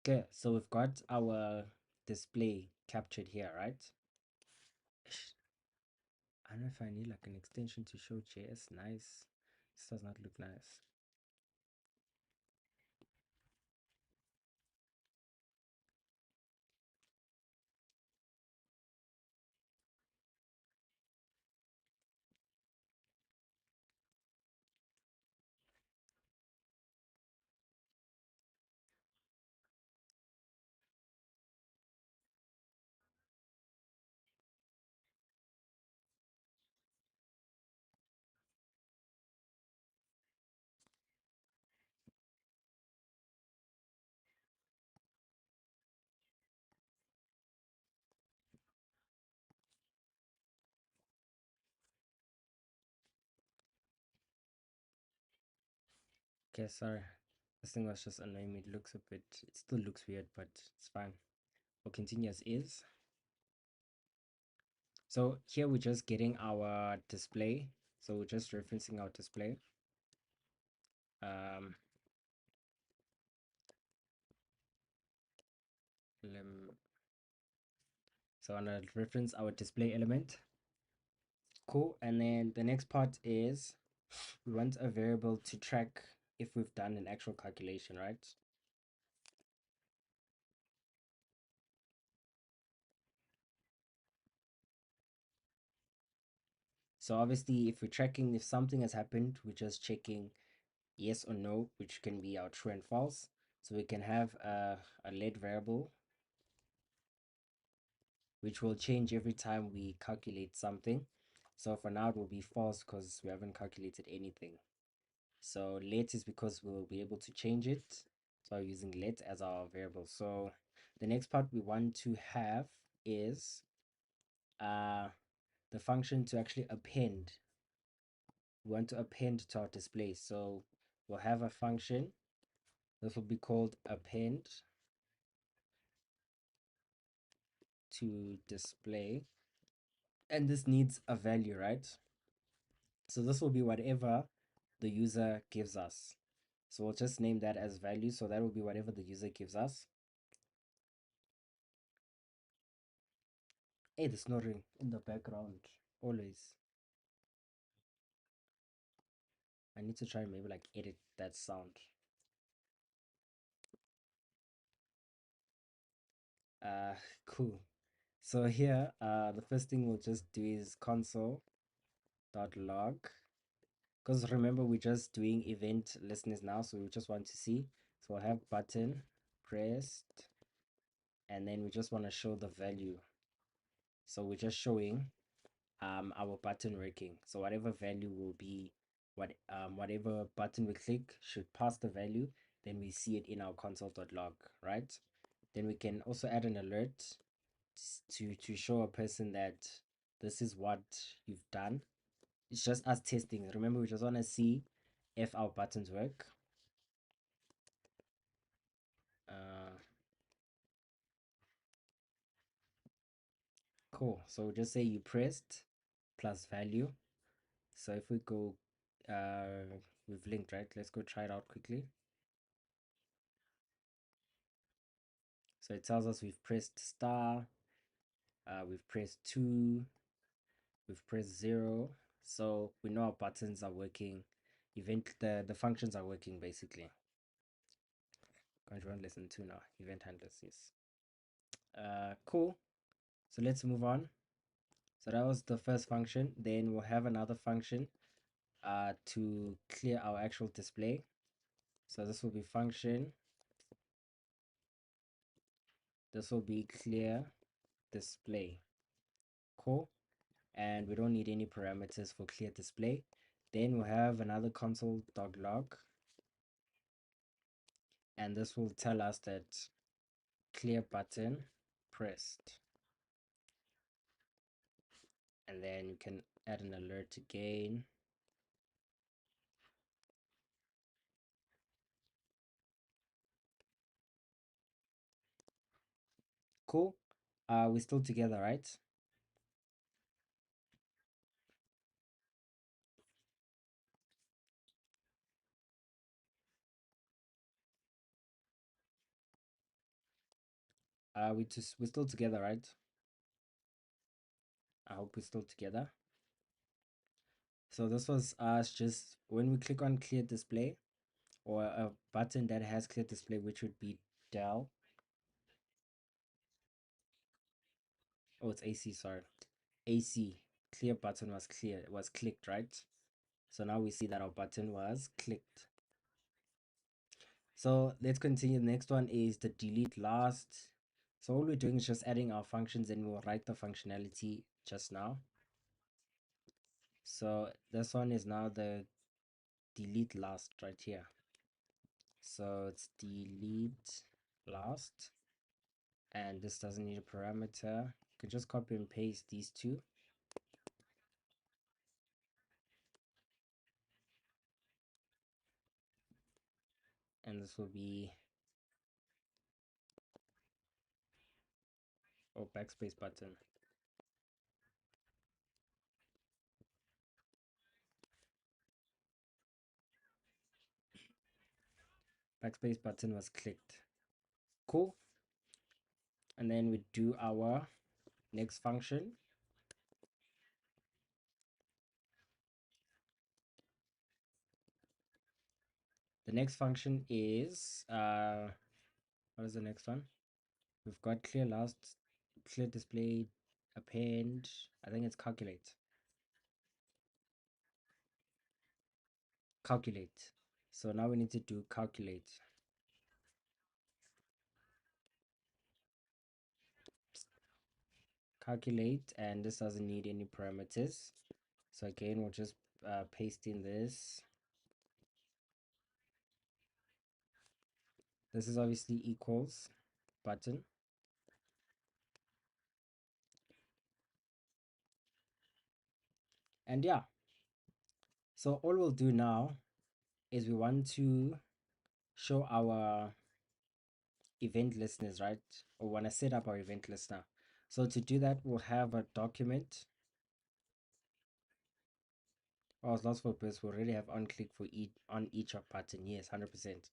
Okay, so we've got our display captured here, right? I don't know if I need like an extension to show JS. Nice. This does not look nice. Okay, sorry. This thing was just annoying me. It looks a bit, it still looks weird, but it's fine. We'll continue as is. So here we're just getting our display. So we're just referencing our display. Um, so I'm gonna reference our display element. Cool. And then the next part is we want a variable to track if we've done an actual calculation, right? So obviously if we're tracking if something has happened, we're just checking yes or no, which can be our true and false. So we can have a let variable which will change every time we calculate something. So for now it will be false because we haven't calculated anything. So let is because we'll be able to change it. So using let as our variable. So the next part we want to have is the function to actually append. We want to append to our display. So we'll have a function. This will be called append to display. And this needs a value, right? So this will be whatever the user gives us. So we'll just name that as value. So that will be whatever the user gives us. Hey, the snoring in the background, always. I need to try and maybe like edit that sound. Cool. So here, the first thing we'll just do is console.log. Because remember, we're just doing event listeners now, so we just want to see. So we'll have button pressed, and then we just want to show the value. So we're just showing our button working. So whatever value will be whatever button we click should pass the value, then we see it in our console.log, right? Then we can also add an alert to show a person that this is what you've done. It's just us testing. Remember, we just want to see if our buttons work. Cool. So we'll just say you pressed plus value. So if we go, we've linked, right? Let's go try it out quickly. So it tells us we've pressed star, we've pressed 2, we've pressed 0. So we know our buttons are working. The functions are working basically. Conjurant lesson 2 now. Event handlers, yes. Cool. So let's move on. So that was the first function. Then we'll have another function to clear our actual display. So this will be function. This will be clear display. Cool. And we don't need any parameters for clear display. Then we'll have another console.log, and this will tell us that clear button pressed. And then you can add an alert again. Cool. We're still together, right? We're still together, right? I hope we're still together. So this was us just when we click on clear display or a button that has clear display, which would be del. Oh, it's AC, sorry. AC. Clear button was clear. It was clicked, right? So now we see that our button was clicked. So let's continue. The next one is the delete last. So all we're doing is just adding our functions and we'll write the functionality just now. So this one is now the delete last right here. So it's delete last, and this doesn't need a parameter. You can just copy and paste these two, and this will be backspace button. Backspace button was clicked. Cool. And then we do our next function. The next function is what is the next one? We've got clear last, clear display, append. I think it's calculate. Calculate. So now we need to do calculate. Calculate, and this doesn't need any parameters. So again, we'll just paste in this. This is obviously equals button. And yeah, so all we'll do now is we want to show our event listeners, right? Or want to set up our event listener. So to do that, we'll have a document. Oh, it's lost for biz. We already have on click for each on each of button. Yes, 100%.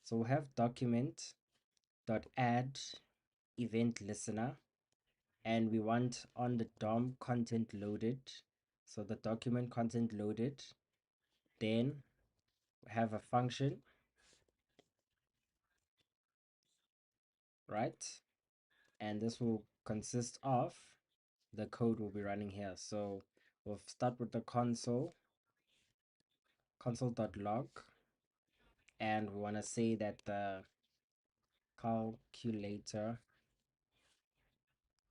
So we'll have document dot add event listener, and we want on the DOM content loaded. So the document content loaded. Then we have a function, right? And this will consist of the code we'll be running here. So we'll start with the console.log, and we want to say that the calculator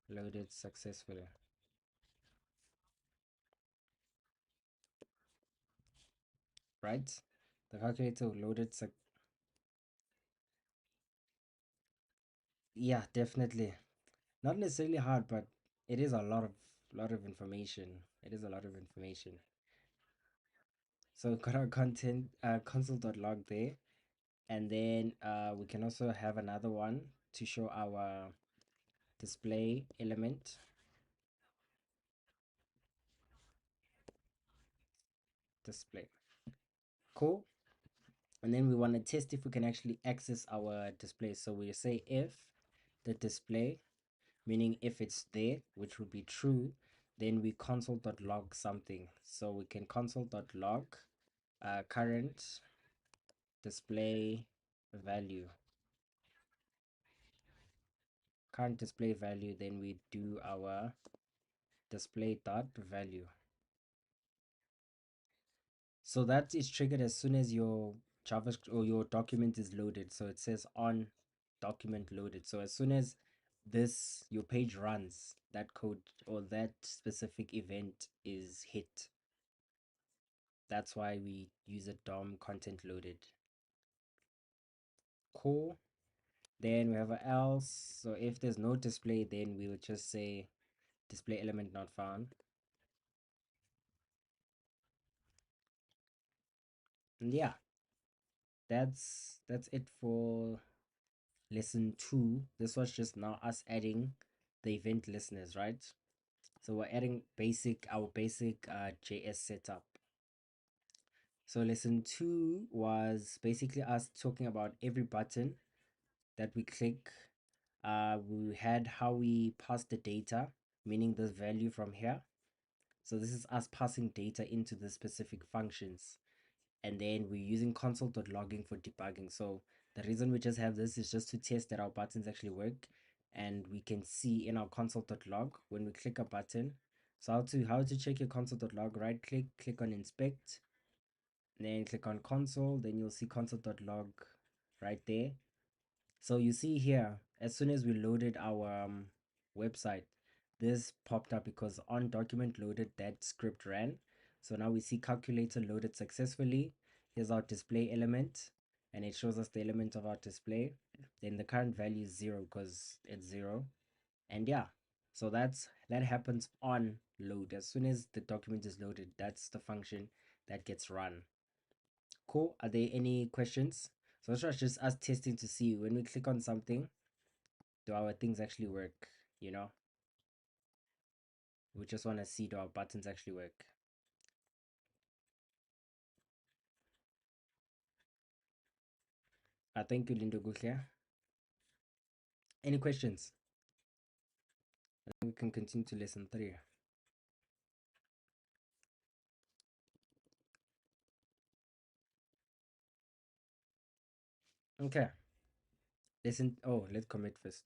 loaded successfully, right? The calculator loaded. Yeah, definitely. Not necessarily hard, but it is a lot of information. It is a lot of information. So we've got our content console.log there, and then we can also have another one to show our display element. Display. Cool. And then we want to test if we can actually access our display. So we say if the display, meaning if it's there, which would be true, then we console.log something. So we can console.log current display value. Current display value, then we do our display dot value. So that is triggered as soon as your JavaScript or your document is loaded. So it says on document loaded. So as soon as this your page runs, that code or that specific event is hit. That's why we use a DOM content loaded. Cool. Then we have a else. So if there's no display, then we would just say display element not found. And yeah, that's it for lesson 2, this was just now us adding the event listeners, right? So we're adding our basic JS setup. So lesson 2 was basically us talking about every button that we click. We had how we pass the data, meaning this value from here. So this is us passing data into the specific functions. And then we're using console.logging for debugging. So the reason we just have this is just to test that our buttons actually work. And we can see in our console.log when we click a button. So how to check your console.log, right click on inspect, then click on console, then you'll see console.log right there. So you see here, as soon as we loaded our website, this popped up because on document loaded that script ran. So now we see calculator loaded successfully. Here's our display element, and it shows us the element of our display. Then the current value is 0 because it's 0. And yeah, so that happens on load. As soon as the document is loaded, that's the function that gets run. Cool. Are there any questions? So this was just us testing to see when we click on something, do our things actually work? You know, we just want to see do our buttons actually work. Thank you, Lindo Gukia. Any questions? I think we can continue to lesson 3. Okay. Let's commit first.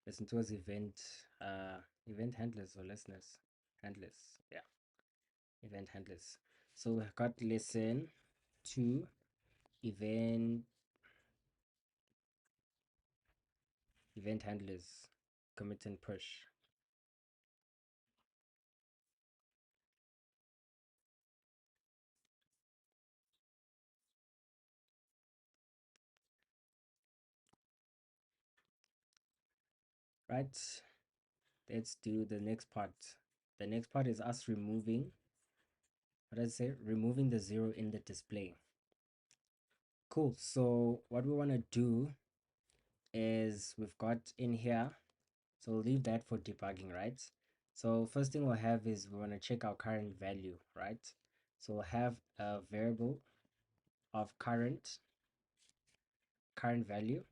Lesson 2 was event handlers or listeners. Handlers. Yeah. Event handlers. So we got lesson 2, event handlers, commit and push. Right, let's do the next part. The next part is us removing, what did I say? Removing the 0 in the display. Cool. So what we want to do is we've got in here, so we'll leave that for debugging, right? So first thing we'll have is we want to check our current value, right? So we'll have a variable of current value,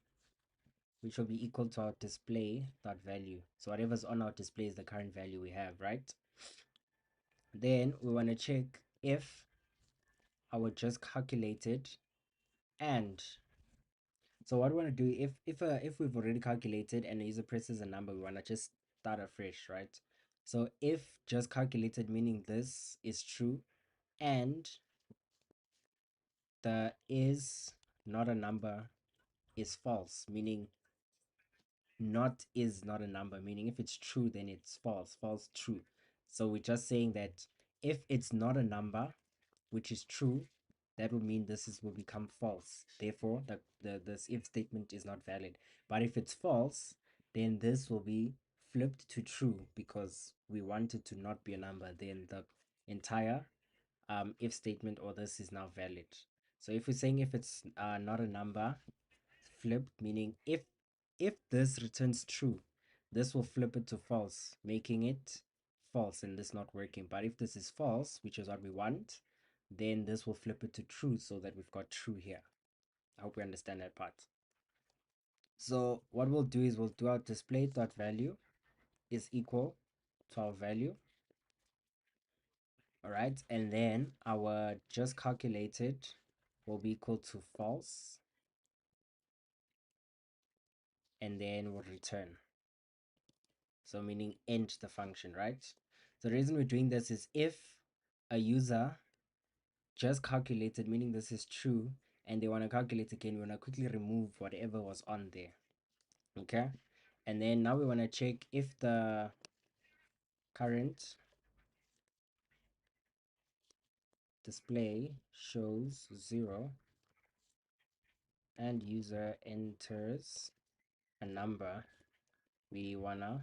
which will be equal to our display dot value. So whatever's on our display is the current value we have, right? Then we want to check if our just calculated, and so what we want to do, if we've already calculated and the user presses a number, we want to just start afresh, right? So if just calculated, meaning this is true, and the is not a number is false, meaning not is not a number, meaning if it's true then it's false true. So we're just saying that if it's not a number which is true, that would mean will become false. Therefore, this if statement is not valid. But if it's false, then this will be flipped to true because we want it to not be a number. Then the entire if statement or this is now valid. So if we're saying if it's not a number, flipped, meaning if this returns true, this will flip it to false, making it false and this not working. But if this is false, which is what we want, then this will flip it to true so that we've got true here. I hope we understand that part. So what we'll do is we'll do our display dot value is equal to our value. All right, and then our just calculated will be equal to false, and then we'll return. So meaning end the function, right? So the reason we're doing this is if a user just calculated, meaning this is true, and they want to calculate again, we want to quickly remove whatever was on there. Okay, and then now we want to check if the current display shows 0 and user enters a number, we wanna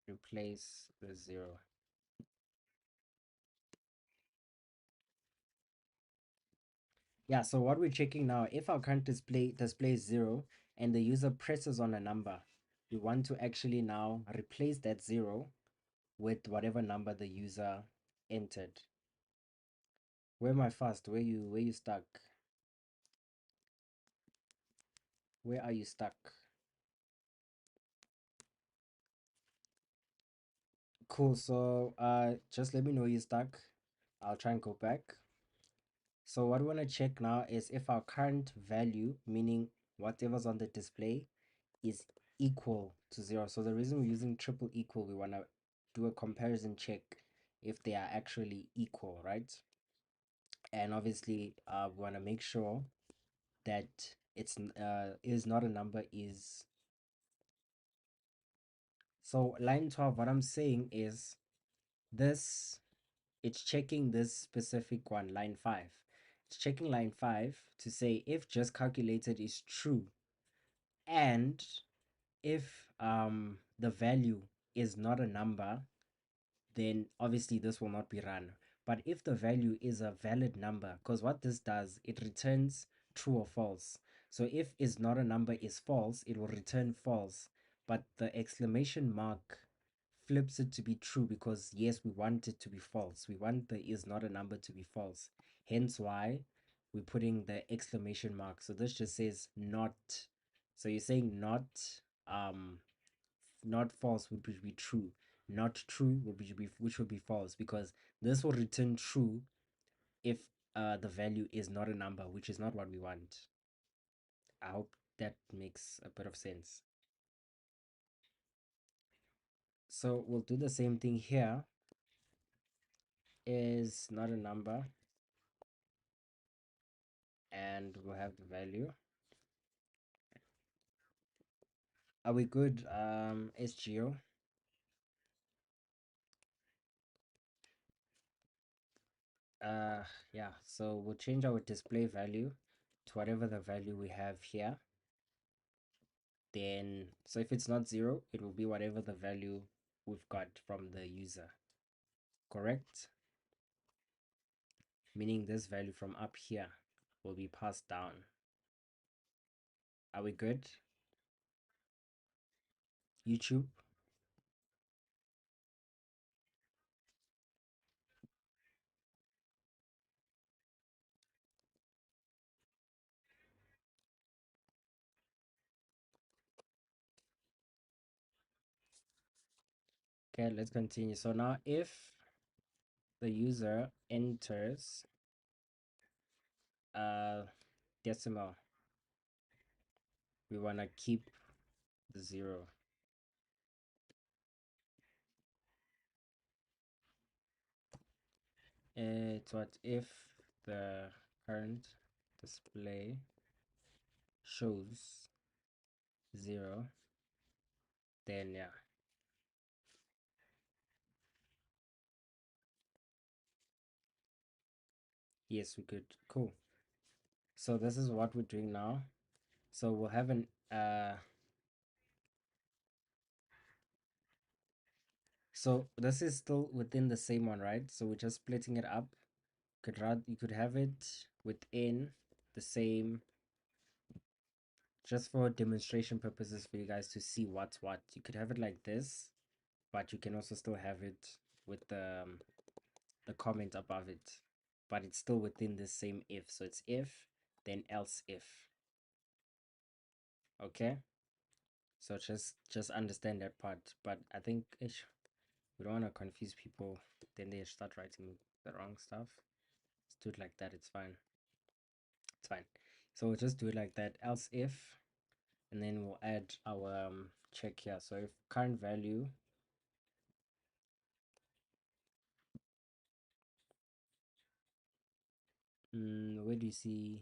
replace the 0. . Yeah, so what we're checking now, if our current display displays 0 and the user presses on a number, we want to actually now replace that 0 with whatever number the user entered. Where am I fast? Where you stuck? Where are you stuck? Cool. So just let me know you're stuck. I'll try and go back. So what we want to check now is if our current value, meaning whatever's on the display, is equal to 0. So the reason we're using triple equal, we want to do a comparison check if they are actually equal, right? And obviously we want to make sure that it's is not a number is. So line 12, what I'm saying is this, it's checking this specific one, line 5. It's checking line 5 to say if just calculated is true, and if the value is not a number, then obviously this will not be run. But if the value is a valid number, because what this does, it returns true or false. So if is not a number is false, it will return false. But the exclamation mark flips it to be true because yes, we want it to be false. We want the is not a number to be false. Hence why we're putting the exclamation mark. So this just says not. So you're saying um not false would be true, not true would be which would be false, because this will return true if the value is not a number, which is not what we want. I hope that makes a bit of sense. So we'll do the same thing here. Is not a number, and we'll have the value. Are we good? SGO. Yeah, so we'll change our display value to whatever the value we have here. Then so if it's not 0, it will be whatever the value we've got from the user, correct? Meaning this value from up here will be passed down. Are we good? YouTube. Okay, let's continue. So now if the user enters decimal, we want to keep the 0. It's what if the current display shows 0, then yeah. Yes, we could. Cool. So this is what we're doing now. So we'll have an so this is still within the same one, right? So we're just splitting it up. You could have it within the same, just for demonstration purposes for you guys to see what's what. You could have it like this, but you can also still have it with the comment above it, but it's still within the same if. So it's if, then else if. Okay, so just understand that part. But I think we don't want to confuse people, then they start writing the wrong stuff. Let's do it like that. It's fine. It's fine. So we'll just do it like that. Else if, and then we'll add our check here. So if current value where do you see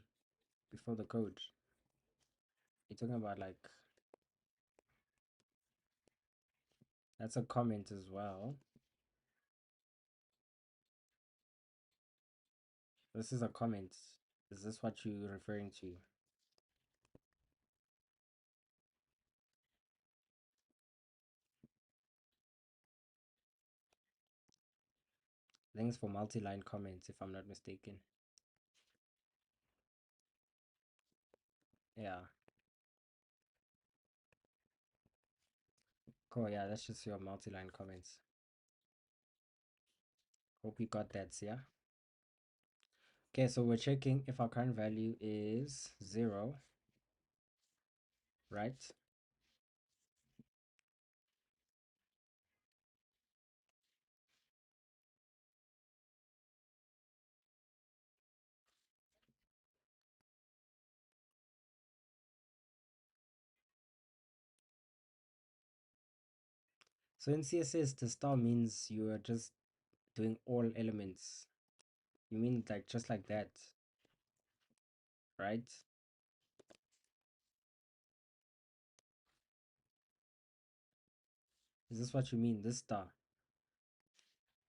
before the code? You're talking about like, that's a comment as well. This is a comment. Is this what you're referring to? Thanks for multi-line comments, if I'm not mistaken. Yeah. Cool. Yeah, that's just your multi-line comments. Hope you got that, yeah. Okay, so we're checking if our current value is 0, right? So in CSS, the star means you are just doing all elements. You mean like just like that, right? Is this what you mean, this star?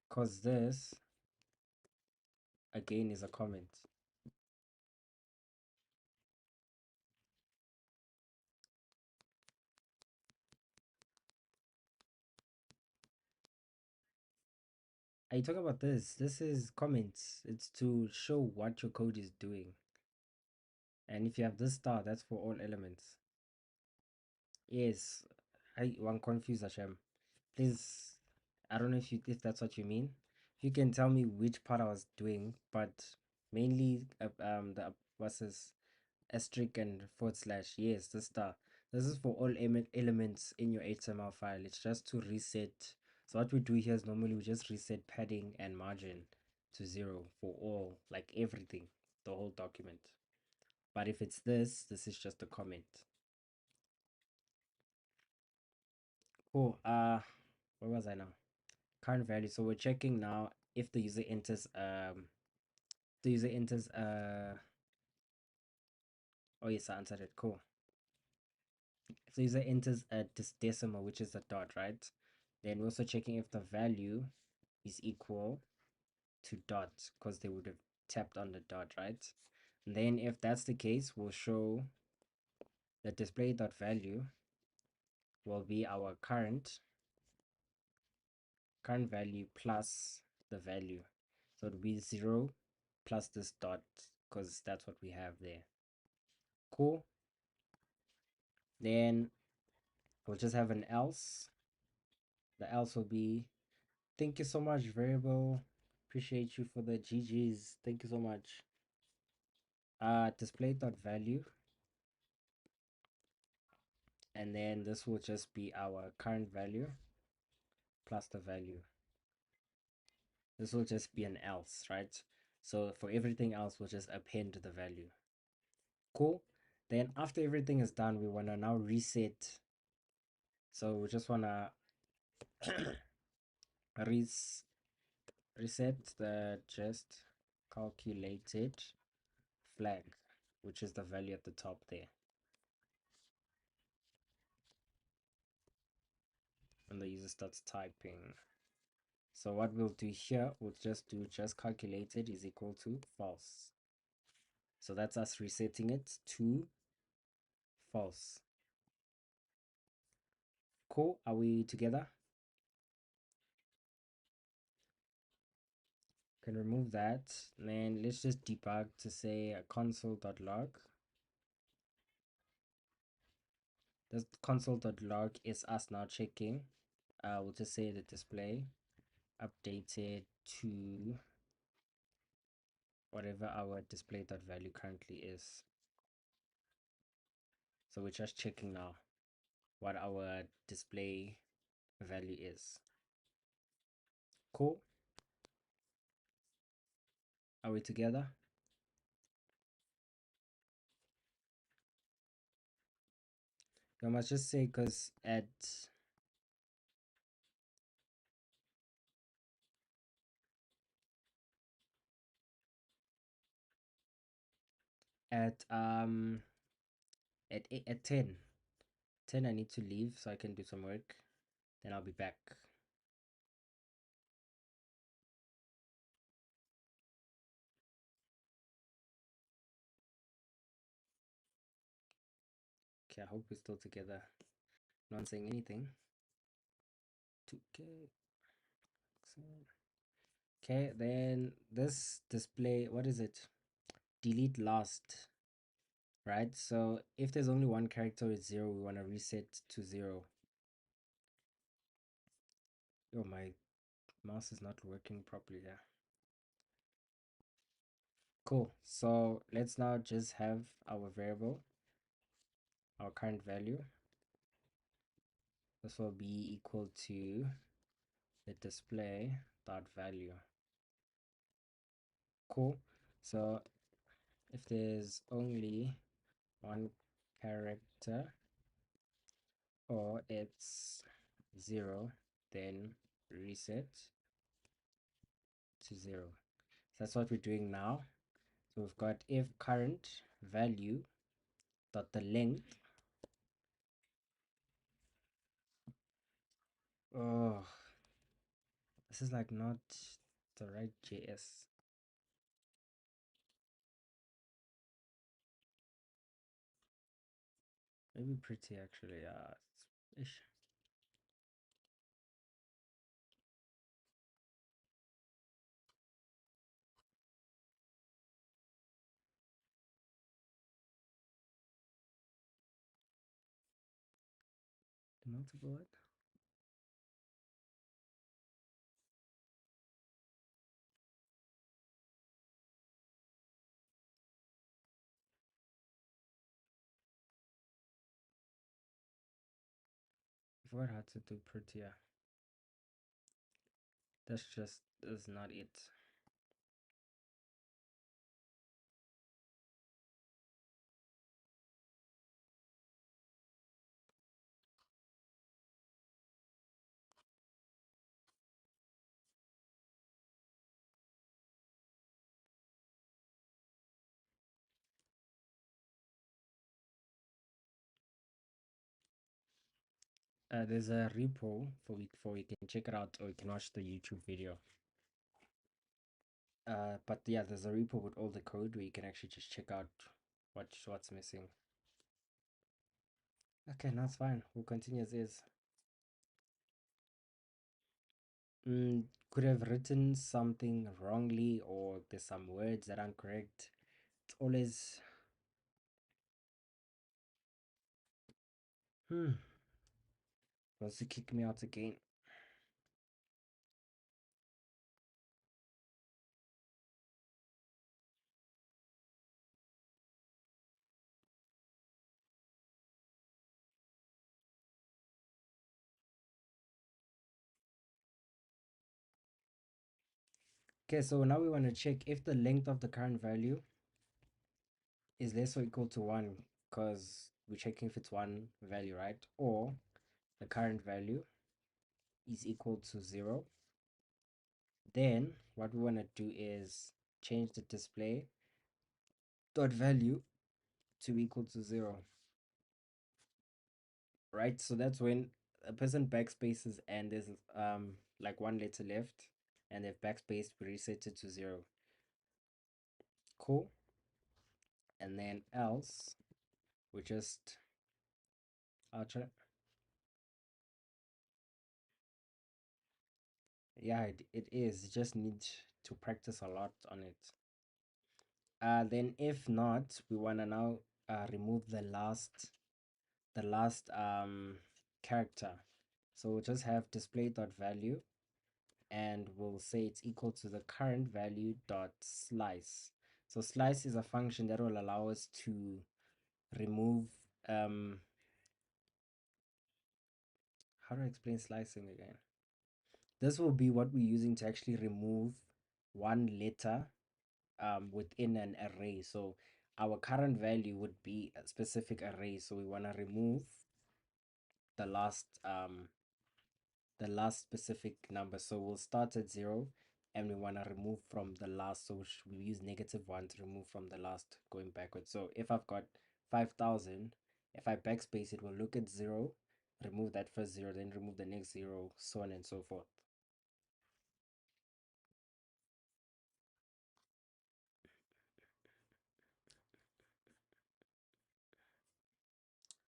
Because this, again, is a comment. Are you talking about this? This is comments. It's to show what your code is doing. And if you have this star, that's for all elements. Yes, I'm confused, Hashem. Please, I don't know if that's what you mean. If you can tell me which part I was doing, but mainly the what's this asterisk and forward slash. Yes, the star. This is for all elements in your HTML file. It's just to reset. So what we do here is normally we just reset padding and margin to 0 for all, like everything, the whole document. But if it's this is just a comment. Cool. Where was I now? Current value. So we're checking now if the user enters oh yes, I answered it. Cool. If the user enters a decimal, which is a dot, right? Then we're also checking if the value is equal to dot, because they would have tapped on the dot, right? And then if that's the case, we'll show the display dot value will be our current value plus the value. So it'll be 0 plus this dot, because that's what we have there. Cool. Then we'll just have an else. The else will be thank you so much, variable. Appreciate you for the GGs. Thank you so much. Display dot value, and then this will just be our current value plus the value. This will just be an else, right? So for everything else, we'll just append the value. Cool. Then after everything is done, we want to now reset. So we just want to reset the just calculated flag, which is the value at the top there. And the user starts typing. So what we'll do here, we'll just do just calculated is equal to false. So that's us resetting it to false. Cool. Are we together? Can remove that. And then let's just debug to say a console.log. This console.log is us now checking. We'll just say the display updated to whatever our display.value currently is. So we're just checking now what our display value is. Cool. Are we together? I must just say because at at 10 I need to leave so I can do some work. Then I'll be back. Okay, I hope we're still together. Not saying anything. 2K. Okay, then this display, what is it? Delete last, right? So if there's only one character with zero, we want to reset to zero. Oh, my mouse is not working properly there. Cool. So let's now just have our variable, our current value. This will be equal to the display dot value. Cool. So if there's only one character or it's zero, then reset to zero. So that's what we're doing now. So we've got if current value dot the length. Oh, this is like not the right JS. Maybe pretty actually. Ish. The multiple what? I forgot how to do prettier. That's not it. There's a repo for you can check it out or you can watch the YouTube video. But yeah, there's a repo with all the code where you can actually just check out what's missing. Okay, that's fine. We'll continue as is. Could have written something wrongly or there's some words that aren't correct. It's always wants to kick me out again. Okay, so now we want to check if the length of the current value is less or equal to 1, because we're checking if it's one value, right? Or the current value is equal to 0. Then what we want to do is change the display dot value to equal to 0, right? So that's when a person backspaces and there's like one letter left and they've backspaced, we reset it to 0. Cool. And then else we just try. Yeah, it is. You just need to practice a lot on it. Then if not, we wanna now remove the last character. So we'll just have display dot value and we'll say it's equal to the current value dot slice. So slice is a function that will allow us to remove how do I explain slicing again? This will be what we're using to actually remove one letter within an array. So our current value would be a specific array. So we want to remove the last specific number. So we'll start at 0 and we want to remove from the last. So we use -1 to remove from the last going backwards. So if I've got 5,000, if I backspace it, we'll look at 0, remove that first 0, then remove the next 0, so on and so forth.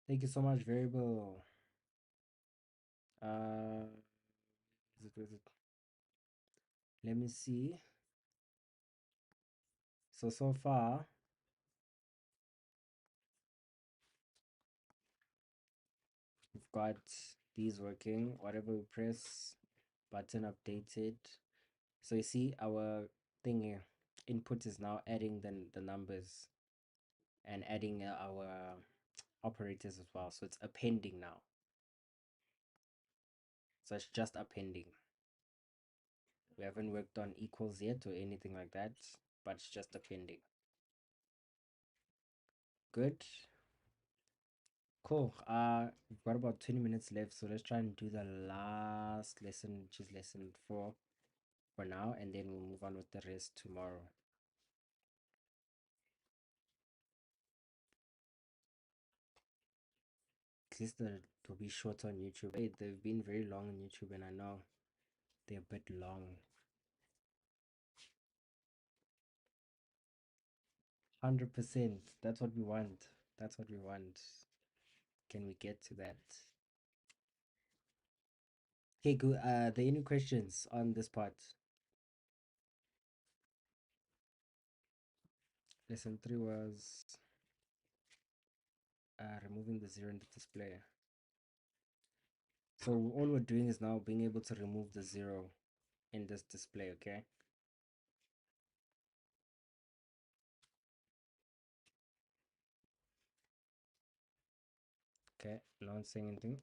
Thank you so much, variable. Uh, is it? Let me see. So far, got these working. Whatever we press, button updated. So you see our thing here, input is now adding the numbers and adding our operators as well. So it's appending now. So it's just appending. We haven't worked on equals yet or anything like that, but it's just appending. Good. Cool. We've got about 20 minutes left, so let's try and do the last lesson, which is lesson 4 for now, and then we'll move on with the rest tomorrow. At least they'll be short on YouTube. Hey, they've been very long on YouTube, and I know they're a bit long. 100%. That's what we want. That's what we want. Can we get to that? Okay, good. Are there any questions on this part? Lesson 3 was removing the 0 in the display. So all we're doing is now being able to remove the 0 in this display, okay? Okay, no one's saying anything.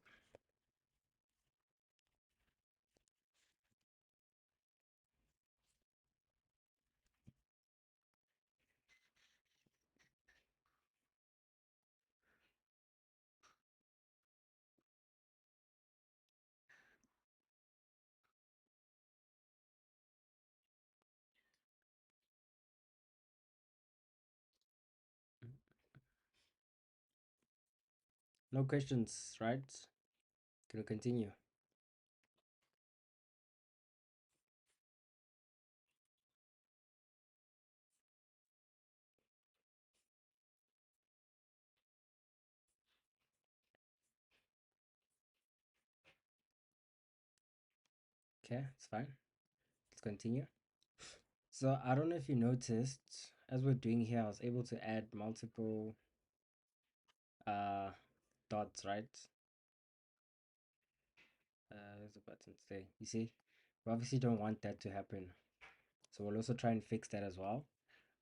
No questions, right? Can we continue? Okay, it's fine. Let's continue. So I don't know if you noticed, as we're doing here, I was able to add multiple uh dots, right? There's a button today. You see, we obviously don't want that to happen. So we'll also try and fix that as well.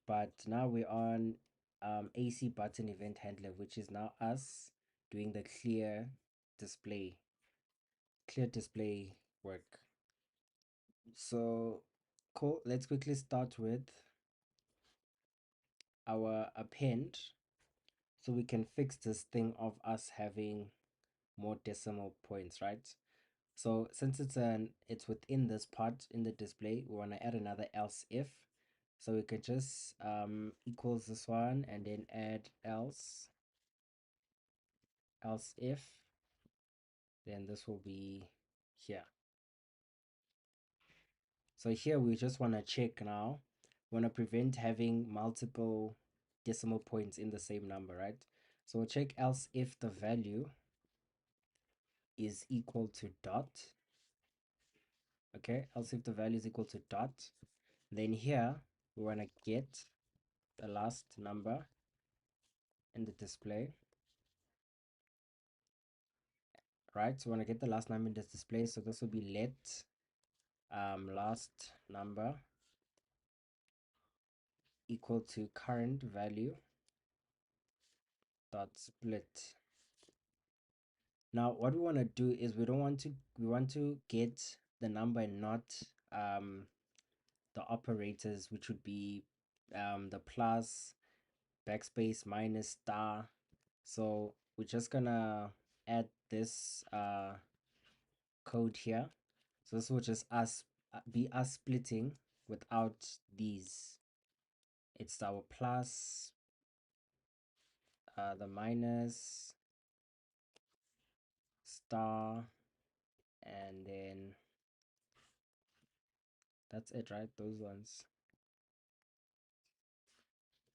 But now we're on AC button event handler, which is now us doing the display, clear display work. So cool. Let's quickly start with our append so we can fix this thing of us having more decimal points, right? So since it's within this part in the display, we want to add another else if. So we could just equals this one and then add else if, then this will be here. So here we just want to check now. We want to prevent having multiple decimal points in the same number, right? So we'll check else if the value is equal to dot. Okay, else if the value is equal to dot, then here we want to get the last number in the display, right? So we want to get the last number in this display, so this will be let last number equal to current value dot split. Now what we want to do is we want to get the number and not the operators, which would be the plus, backspace, minus, star. So we're just gonna add this code here. So this will just be us splitting without these. It's our plus, the minus, star, and then that's it, right? Those ones.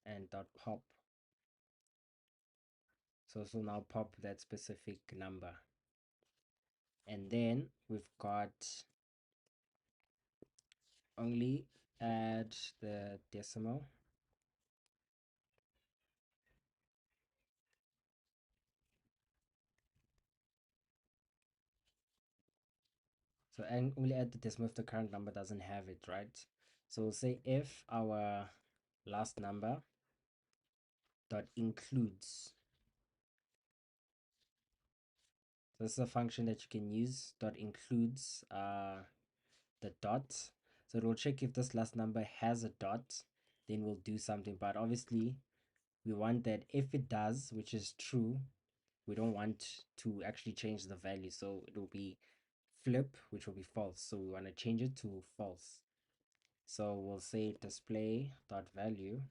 And dot pop. So this will now pop that specific number. And then we've got only add the decimal. So and only add the decimal if the current number doesn't have it, right? So we'll say if our last number dot includes. So this is a function that you can use. Dot includes the dot. So it will check if this last number has a dot, then we'll do something. But obviously, we want that if it does, which is true, we don't want to actually change the value. So it will be flip, which will be false. So we want to change it to false. So we'll say display dot value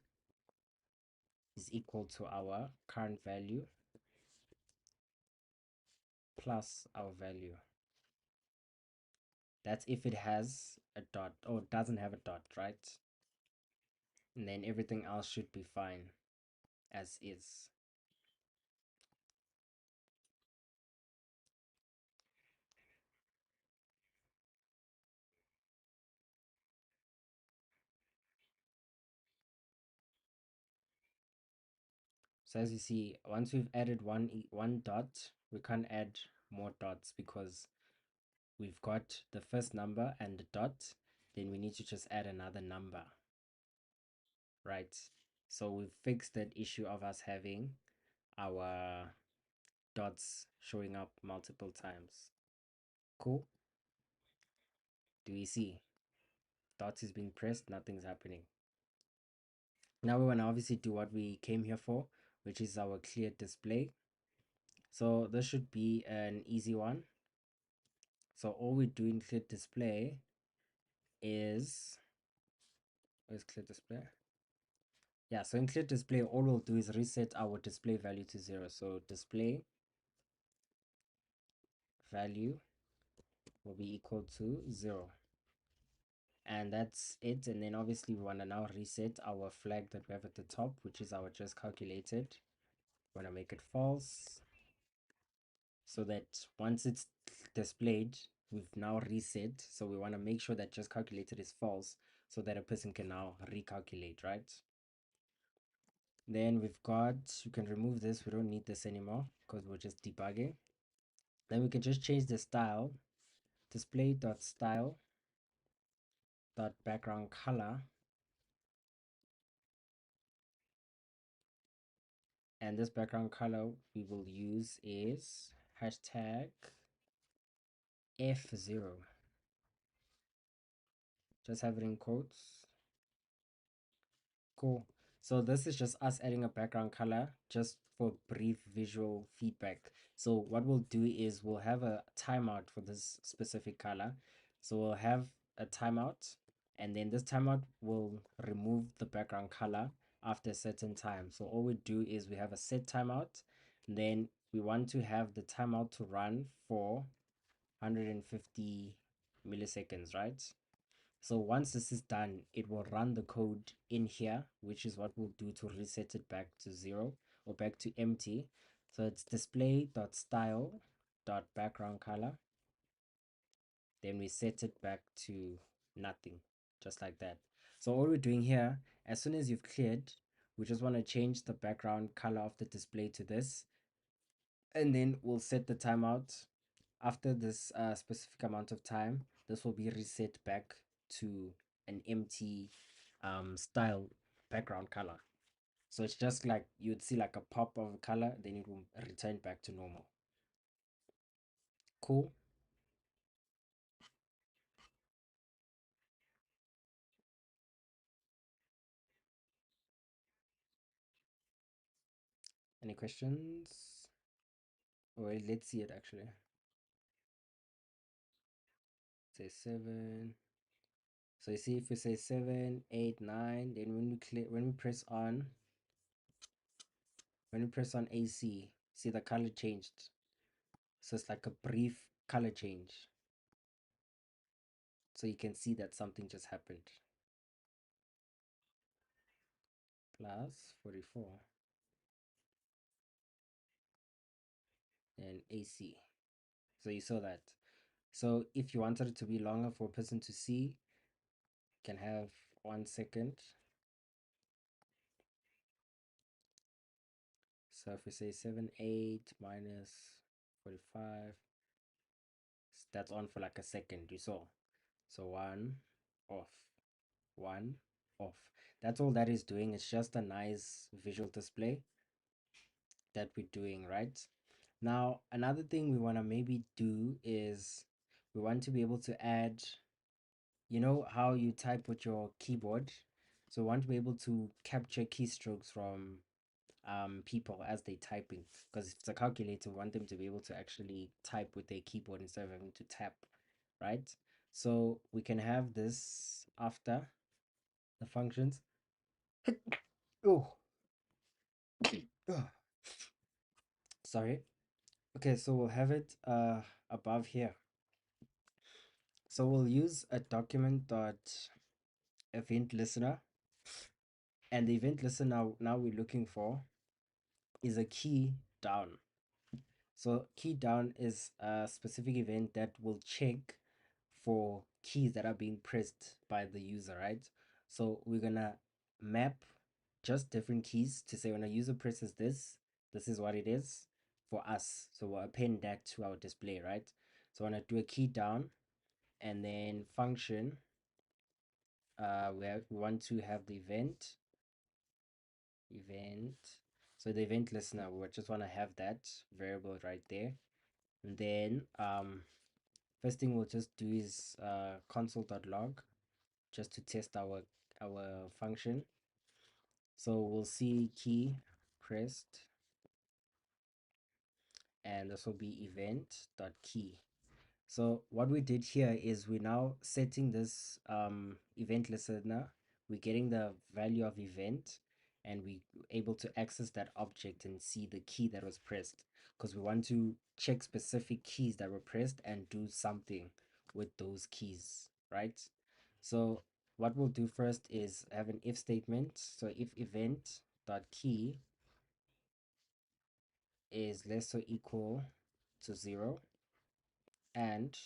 is equal to our current value plus our value. That's if it has a dot or doesn't have a dot, right? And then everything else should be fine as is. So as you see, once we've added one dot, we can't add more dots because we've got the first number and the dot, then we need to just add another number, right? So we've fixed that issue of us having our dots showing up multiple times. Cool. Do we see? Dots is being pressed, nothing's happening. Now we want to obviously do what we came here for, which is our clear display. So this should be an easy one. So all we do in clear display is, where's clear display? Yeah, so in clear display, all we'll do is reset our display value to 0. So display value will be equal to 0. And that's it. And then obviously we want to now reset our flag that we have at the top, which is our just calculated. We want to make it false so that once it's displayed, we've now reset. So we want to make sure that just calculated is false so that a person can now recalculate, right? Then we've got, we can remove this. We don't need this anymore because we're just debugging. Then we can just change the style, display.style dot background color. And this background color we will use is hashtag F0. Just have it in quotes. Cool. So this is just us adding a background color just for brief visual feedback. So what we'll do is we'll have a timeout for this specific color. So we'll have a timeout, and then this timeout will remove the background color after a certain time. So all we do is we have a set timeout, and then we want to have the timeout to run for 150 milliseconds, right? So once this is done, it will run the code in here, which is what we'll do to reset it back to 0 or back to empty. So it's display.style.background color. Then we set it back to nothing, just like that. So all we're doing here, as soon as you've cleared, we just want to change the background color of the display to this. And then we'll set the timeout. After this specific amount of time, this will be reset back to an empty style background color. So it's just like you'd see like a pop of color, then it will return back to normal. Cool. Any questions? Well, let's see it actually. Say 7. So you see if we say 7, 8, 9, then when we press on AC, see the color changed. So it's like a brief color change. So you can see that something just happened. Plus 44 and AC. So you saw that. So if you wanted it to be longer for a person to see, you can have 1 second. So if we say 7, 8 minus 45 that's on for like a second, you saw. So one off, one off. That's all that is doing. It's just a nice visual display that we're doing, right? Now, another thing we want to maybe do is we want to be able to add, you know, how you type with your keyboard. So we want to be able to capture keystrokes from people as they typing, because if it's a calculator, we want them to be able to actually type with their keyboard instead of having to tap, right? So we can have this after the functions. Oh, oh, sorry. Okay, so we'll have it above here. So we'll use a document dot event listener, and the event listener now we're looking for is a key down. So key down is a specific event that will check for keys that are being pressed by the user, right? So we're gonna map just different keys to say when a user presses this is what it is for us. So we'll append that to our display, right? So when I do a key down and then function, we want to have the event. So the event listener, we just want to have that variable right there. And then first thing we'll just do is console.log just to test our function. So we'll see key pressed, and this will be event.key. So what we did here is we're now setting this event listener. We're getting the value of event, and we able to access that object and see the key that was pressed, because we want to check specific keys that were pressed and do something with those keys, right? So what we'll do first is have an if statement. So if event dot key is less or equal to 0, and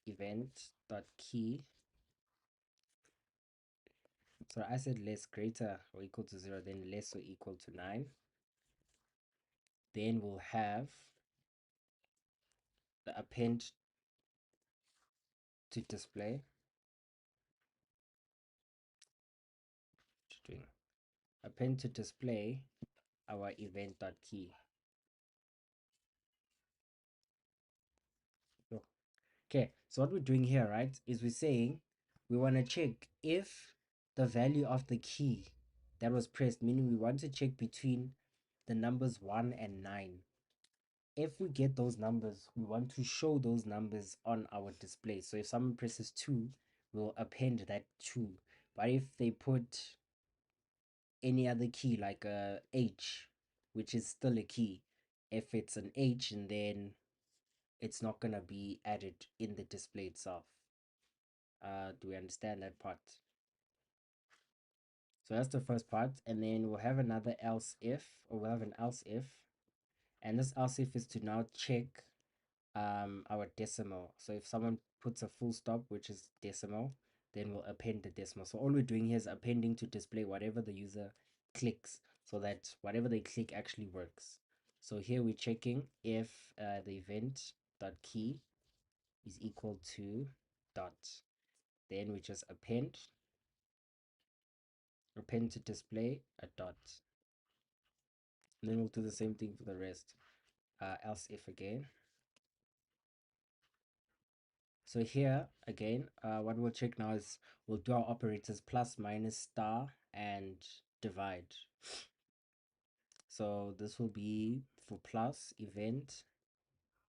event dot key, so I said less greater or equal to 0, then less or equal to 9, then we'll have the append to display, string, append to display our event dot key. So, okay, so what we're doing here, right, is we're saying we want to check if the value of the key that was pressed, meaning we want to check between the numbers 1 and 9. If we get those numbers, we want to show those numbers on our display. So if someone presses 2, we'll append that 2. But if they put any other key like a H, which is still a key, if it's an H, and then it's not gonna be added in the display itself. Do we understand that part? So that's the first part, and then we'll have another else if, or we'll have an else if, and this else if is to now check our decimal. So if someone puts a full stop, which is decimal, then we'll append the decimal. So all we're doing here is appending to display whatever the user clicks, so that whatever they click actually works. So here we're checking if the event dot key is equal to dot, then we just append to display a dot, and then we'll do the same thing for the rest. Else if again. So here again, what we'll check now is we'll do our operators plus, minus, star, and divide. So this will be for plus event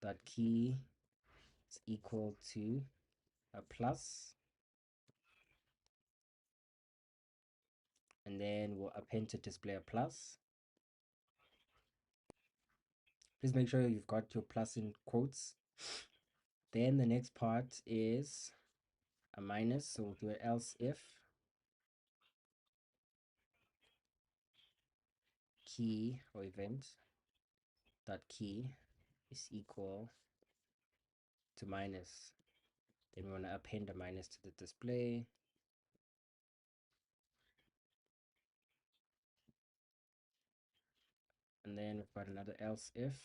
dot key is equal to a plus, and then we'll append to display a plus. Please make sure you've got your plus in quotes. Then the next part is a minus, so we'll do an else if key or event dot key is equal to minus. Then we want to append a minus to the display. And then we've got another else if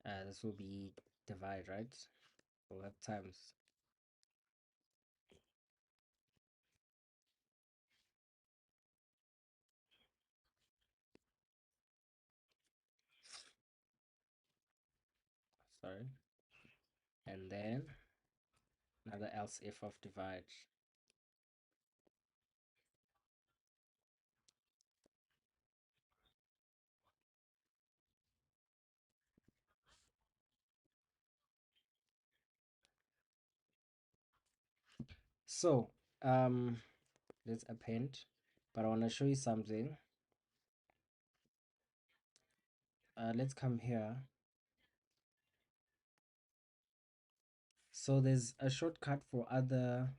This will be divide, right? We'll have times. Sorry. And then another else if of divide. So, um, let's append, but I want to show you something. Let's come here. So there's a shortcut for other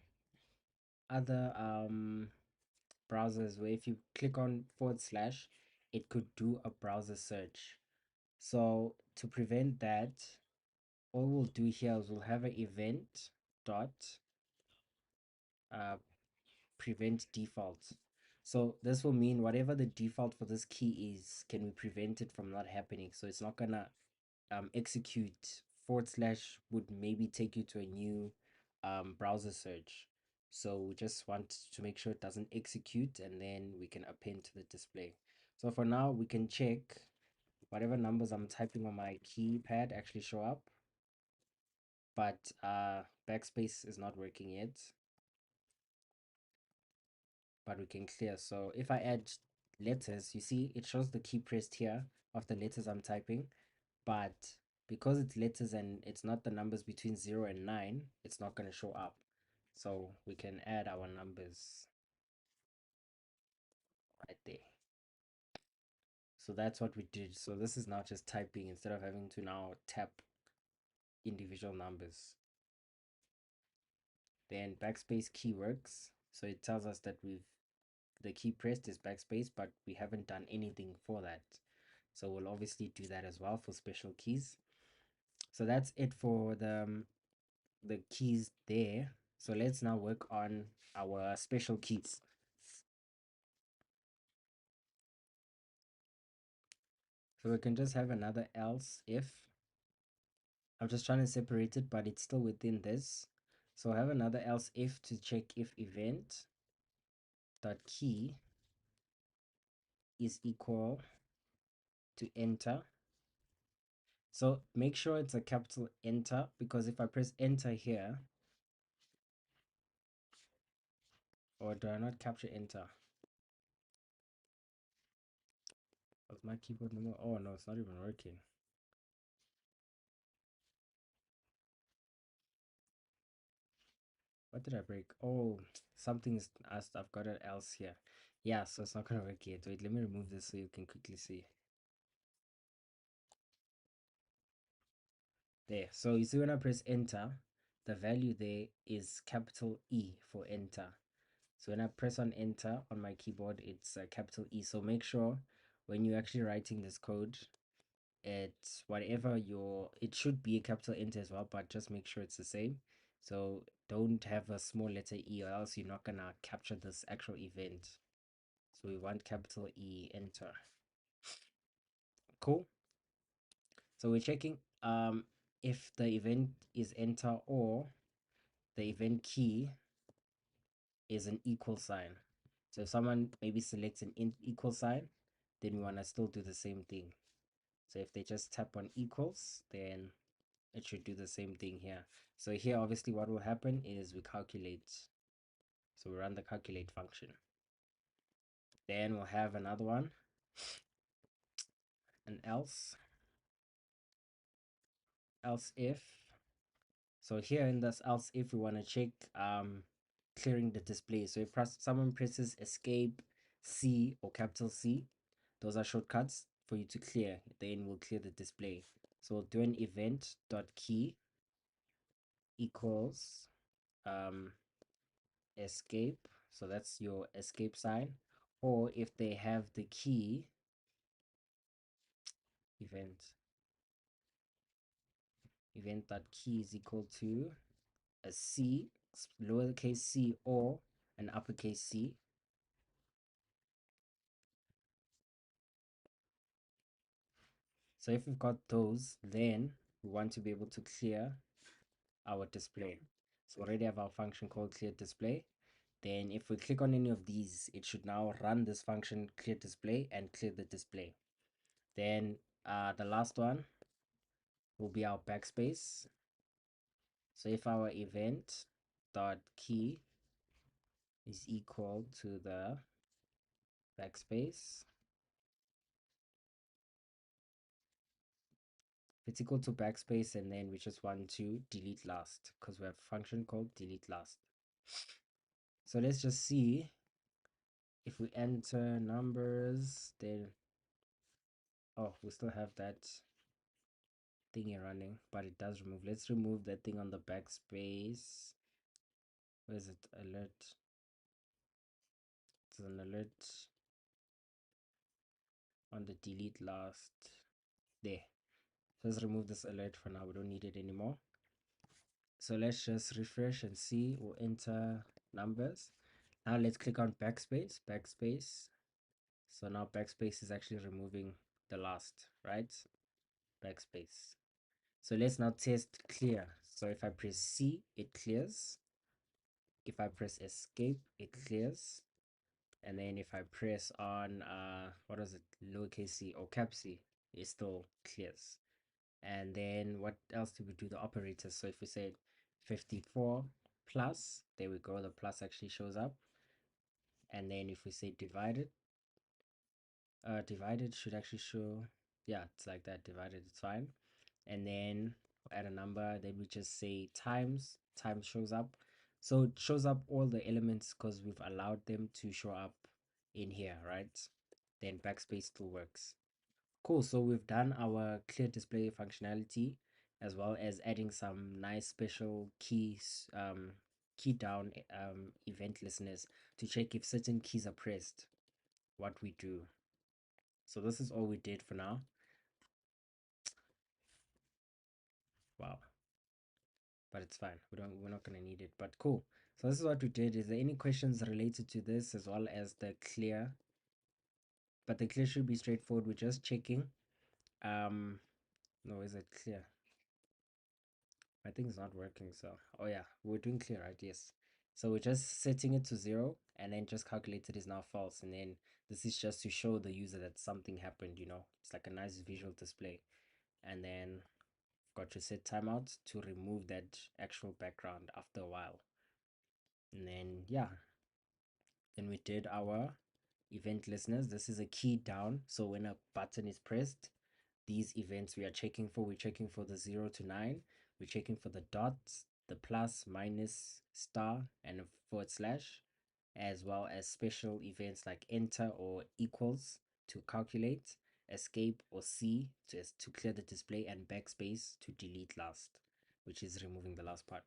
browsers where if you click on forward slash, it could do a browser search. So to prevent that, all we'll do here is we'll have an event dot uh, prevent default. So this will mean whatever the default for this key is, can we prevent it from not happening? So it's not gonna execute. Forward slash would maybe take you to a new browser search. So we just want to make sure it doesn't execute, and then we can append to the display. So for now, we can check whatever numbers I'm typing on my keypad actually show up, but backspace is not working yet, but we can clear. So if I add letters, you see it shows the key pressed here of the letters I'm typing, but because it's letters and it's not the numbers between 0 and 9, it's not going to show up. So we can add our numbers right there. So that's what we did. So this is now just typing instead of having to now tap individual numbers. Then backspace key works. So it tells us that the key pressed is backspace, but we haven't done anything for that. So we'll obviously do that as well for special keys. So that's it for the keys there. So let's now work on our special keys. So we can just have another else if. I'm just trying to separate it, but it's still within this. So I have another else if to check if event dot key is equal to enter. So make sure it's a capital enter, because if I press enter here, or do I not capture enter? What's my keyboard number? Oh no, it's not even working. What did I break? Oh, something's asked. I've got an else here. Yeah, so it's not gonna work yet. Wait, let me remove this so you can quickly see. There. So you see when I press enter, the value there is capital E for enter. So when I press on enter on my keyboard, it's a capital E. So make sure when you're actually writing this code, it's whatever it should be a capital enter as well, but just make sure it's the same. So don't have a small letter E, or else you're not gonna capture this actual event. So we want capital E enter. Cool. So we're checking if the event is enter or the event key is an equal sign. So if someone maybe selects an equal sign, then we want to still do the same thing. So if they just tap on equals, then it should do the same thing here. So here, obviously, what will happen is we calculate. So we run the calculate function. Then we'll have another one, an else if. So here in this else if, we want to check clearing the display. So if someone presses escape C or capital C, those are shortcuts for you to clear. Then we'll clear the display. So we'll do an event dot key equals escape. So that's your escape sign. Or if they have the key event dot key is equal to a C, lowercase c, or an uppercase C. So if we've got those, then we want to be able to clear our display. So we already have our function called clear display. Then if we click on any of these, it should now run this function clear display and clear the display. Then the last one will be our backspace. So if our event dot key is equal to the backspace, if it's equal to backspace, and then we just want to delete last because we have a function called delete last. So let's just see if we enter numbers, then oh, we still have that thingy running, but it does remove. Let's remove that thing on the backspace. Where is it? Alert. It's an alert on the delete last. There. So let's remove this alert for now. We don't need it anymore. So let's just refresh and see. We'll enter numbers. Now let's click on backspace. Backspace. So now backspace is actually removing the last, right? Backspace. So let's now test clear. So if I press C, it clears. If I press escape, it clears. And then if I press on what is it, lowercase c or cap c, it still clears. And then what else do we do? The operators. So if we say 54 plus, there we go, the plus actually shows up. And then if we say divided, divided should actually show, yeah, it's like that, divided, it's fine. And then add a number, then we just say times, times shows up. So it shows up all the elements because we've allowed them to show up in here, right? Then backspace still works. Cool, so we've done our clear display functionality as well as adding some nice special keys, key down event listeners to check if certain keys are pressed, what we do. So this is all we did for now. Wow, but it's fine. We're not gonna need it, but cool. So this is what we did. Is there any questions related to this as well as the clear? But the clear should be straightforward. We're just checking. No, is it clear? I think it's not working. So, oh yeah, we're doing clear, right? Yes. So we're just setting it to 0 and then just calculated is now false. And then this is just to show the user that something happened, you know, it's like a nice visual display. And then got to set timeout to remove that actual background after a while. And then, yeah, then we did our event listeners. This is a key down. So when a button is pressed, these events we are checking for, we're checking for the 0 to 9, we're checking for the dots, the plus, minus, star, and a forward slash, as well as special events like enter or equals to calculate, escape or C to clear the display, and backspace to delete last, which is removing the last part.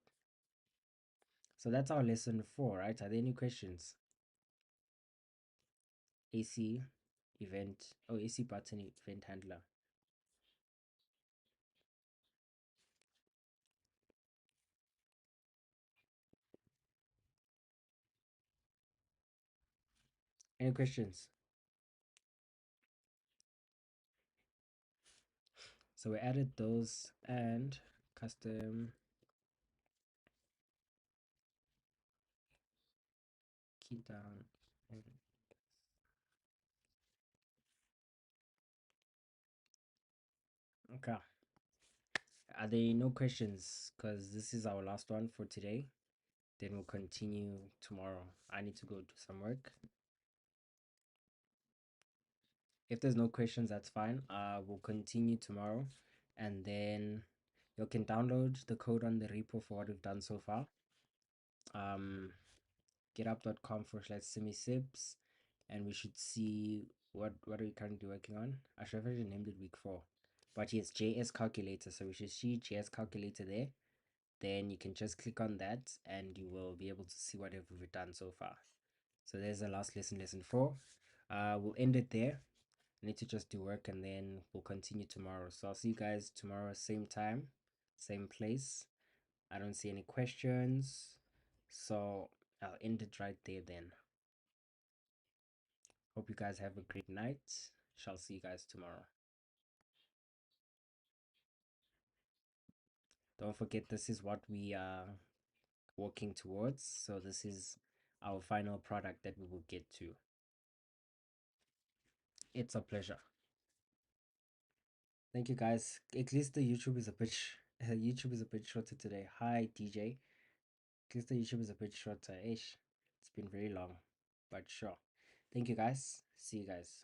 So that's our lesson 4, right? Are there any questions? AC event, oh, AC button event handler. Any questions? So we added those and custom key down. And okay. Are there no questions? Because this is our last one for today. Then we'll continue tomorrow. I need to go do some work. If there's no questions, that's fine. We'll continue tomorrow. And then you can download the code on the repo for what we've done so far. Github.com/SimiSips, and we should see what are we currently working on. I should have already named it week 4, but yes, JS calculator. So we should see JS calculator there. Then you can just click on that and you will be able to see whatever we've done so far. So there's the last lesson, lesson 4. We'll end it there. I need to just do work and then we'll continue tomorrow. So I'll see you guys tomorrow, same time, same place. I don't see any questions. So I'll end it right there then. Hope you guys have a great night. Shall see you guys tomorrow. Don't forget, this is what we are working towards. So this is our final product that we will get to. It's a pleasure. Thank you guys. At least the YouTube is a bit YouTube is a bit shorter today. Hi DJ. At least the YouTube is a bit shorter. Ish. It's been very long. But sure. Thank you guys. See you guys.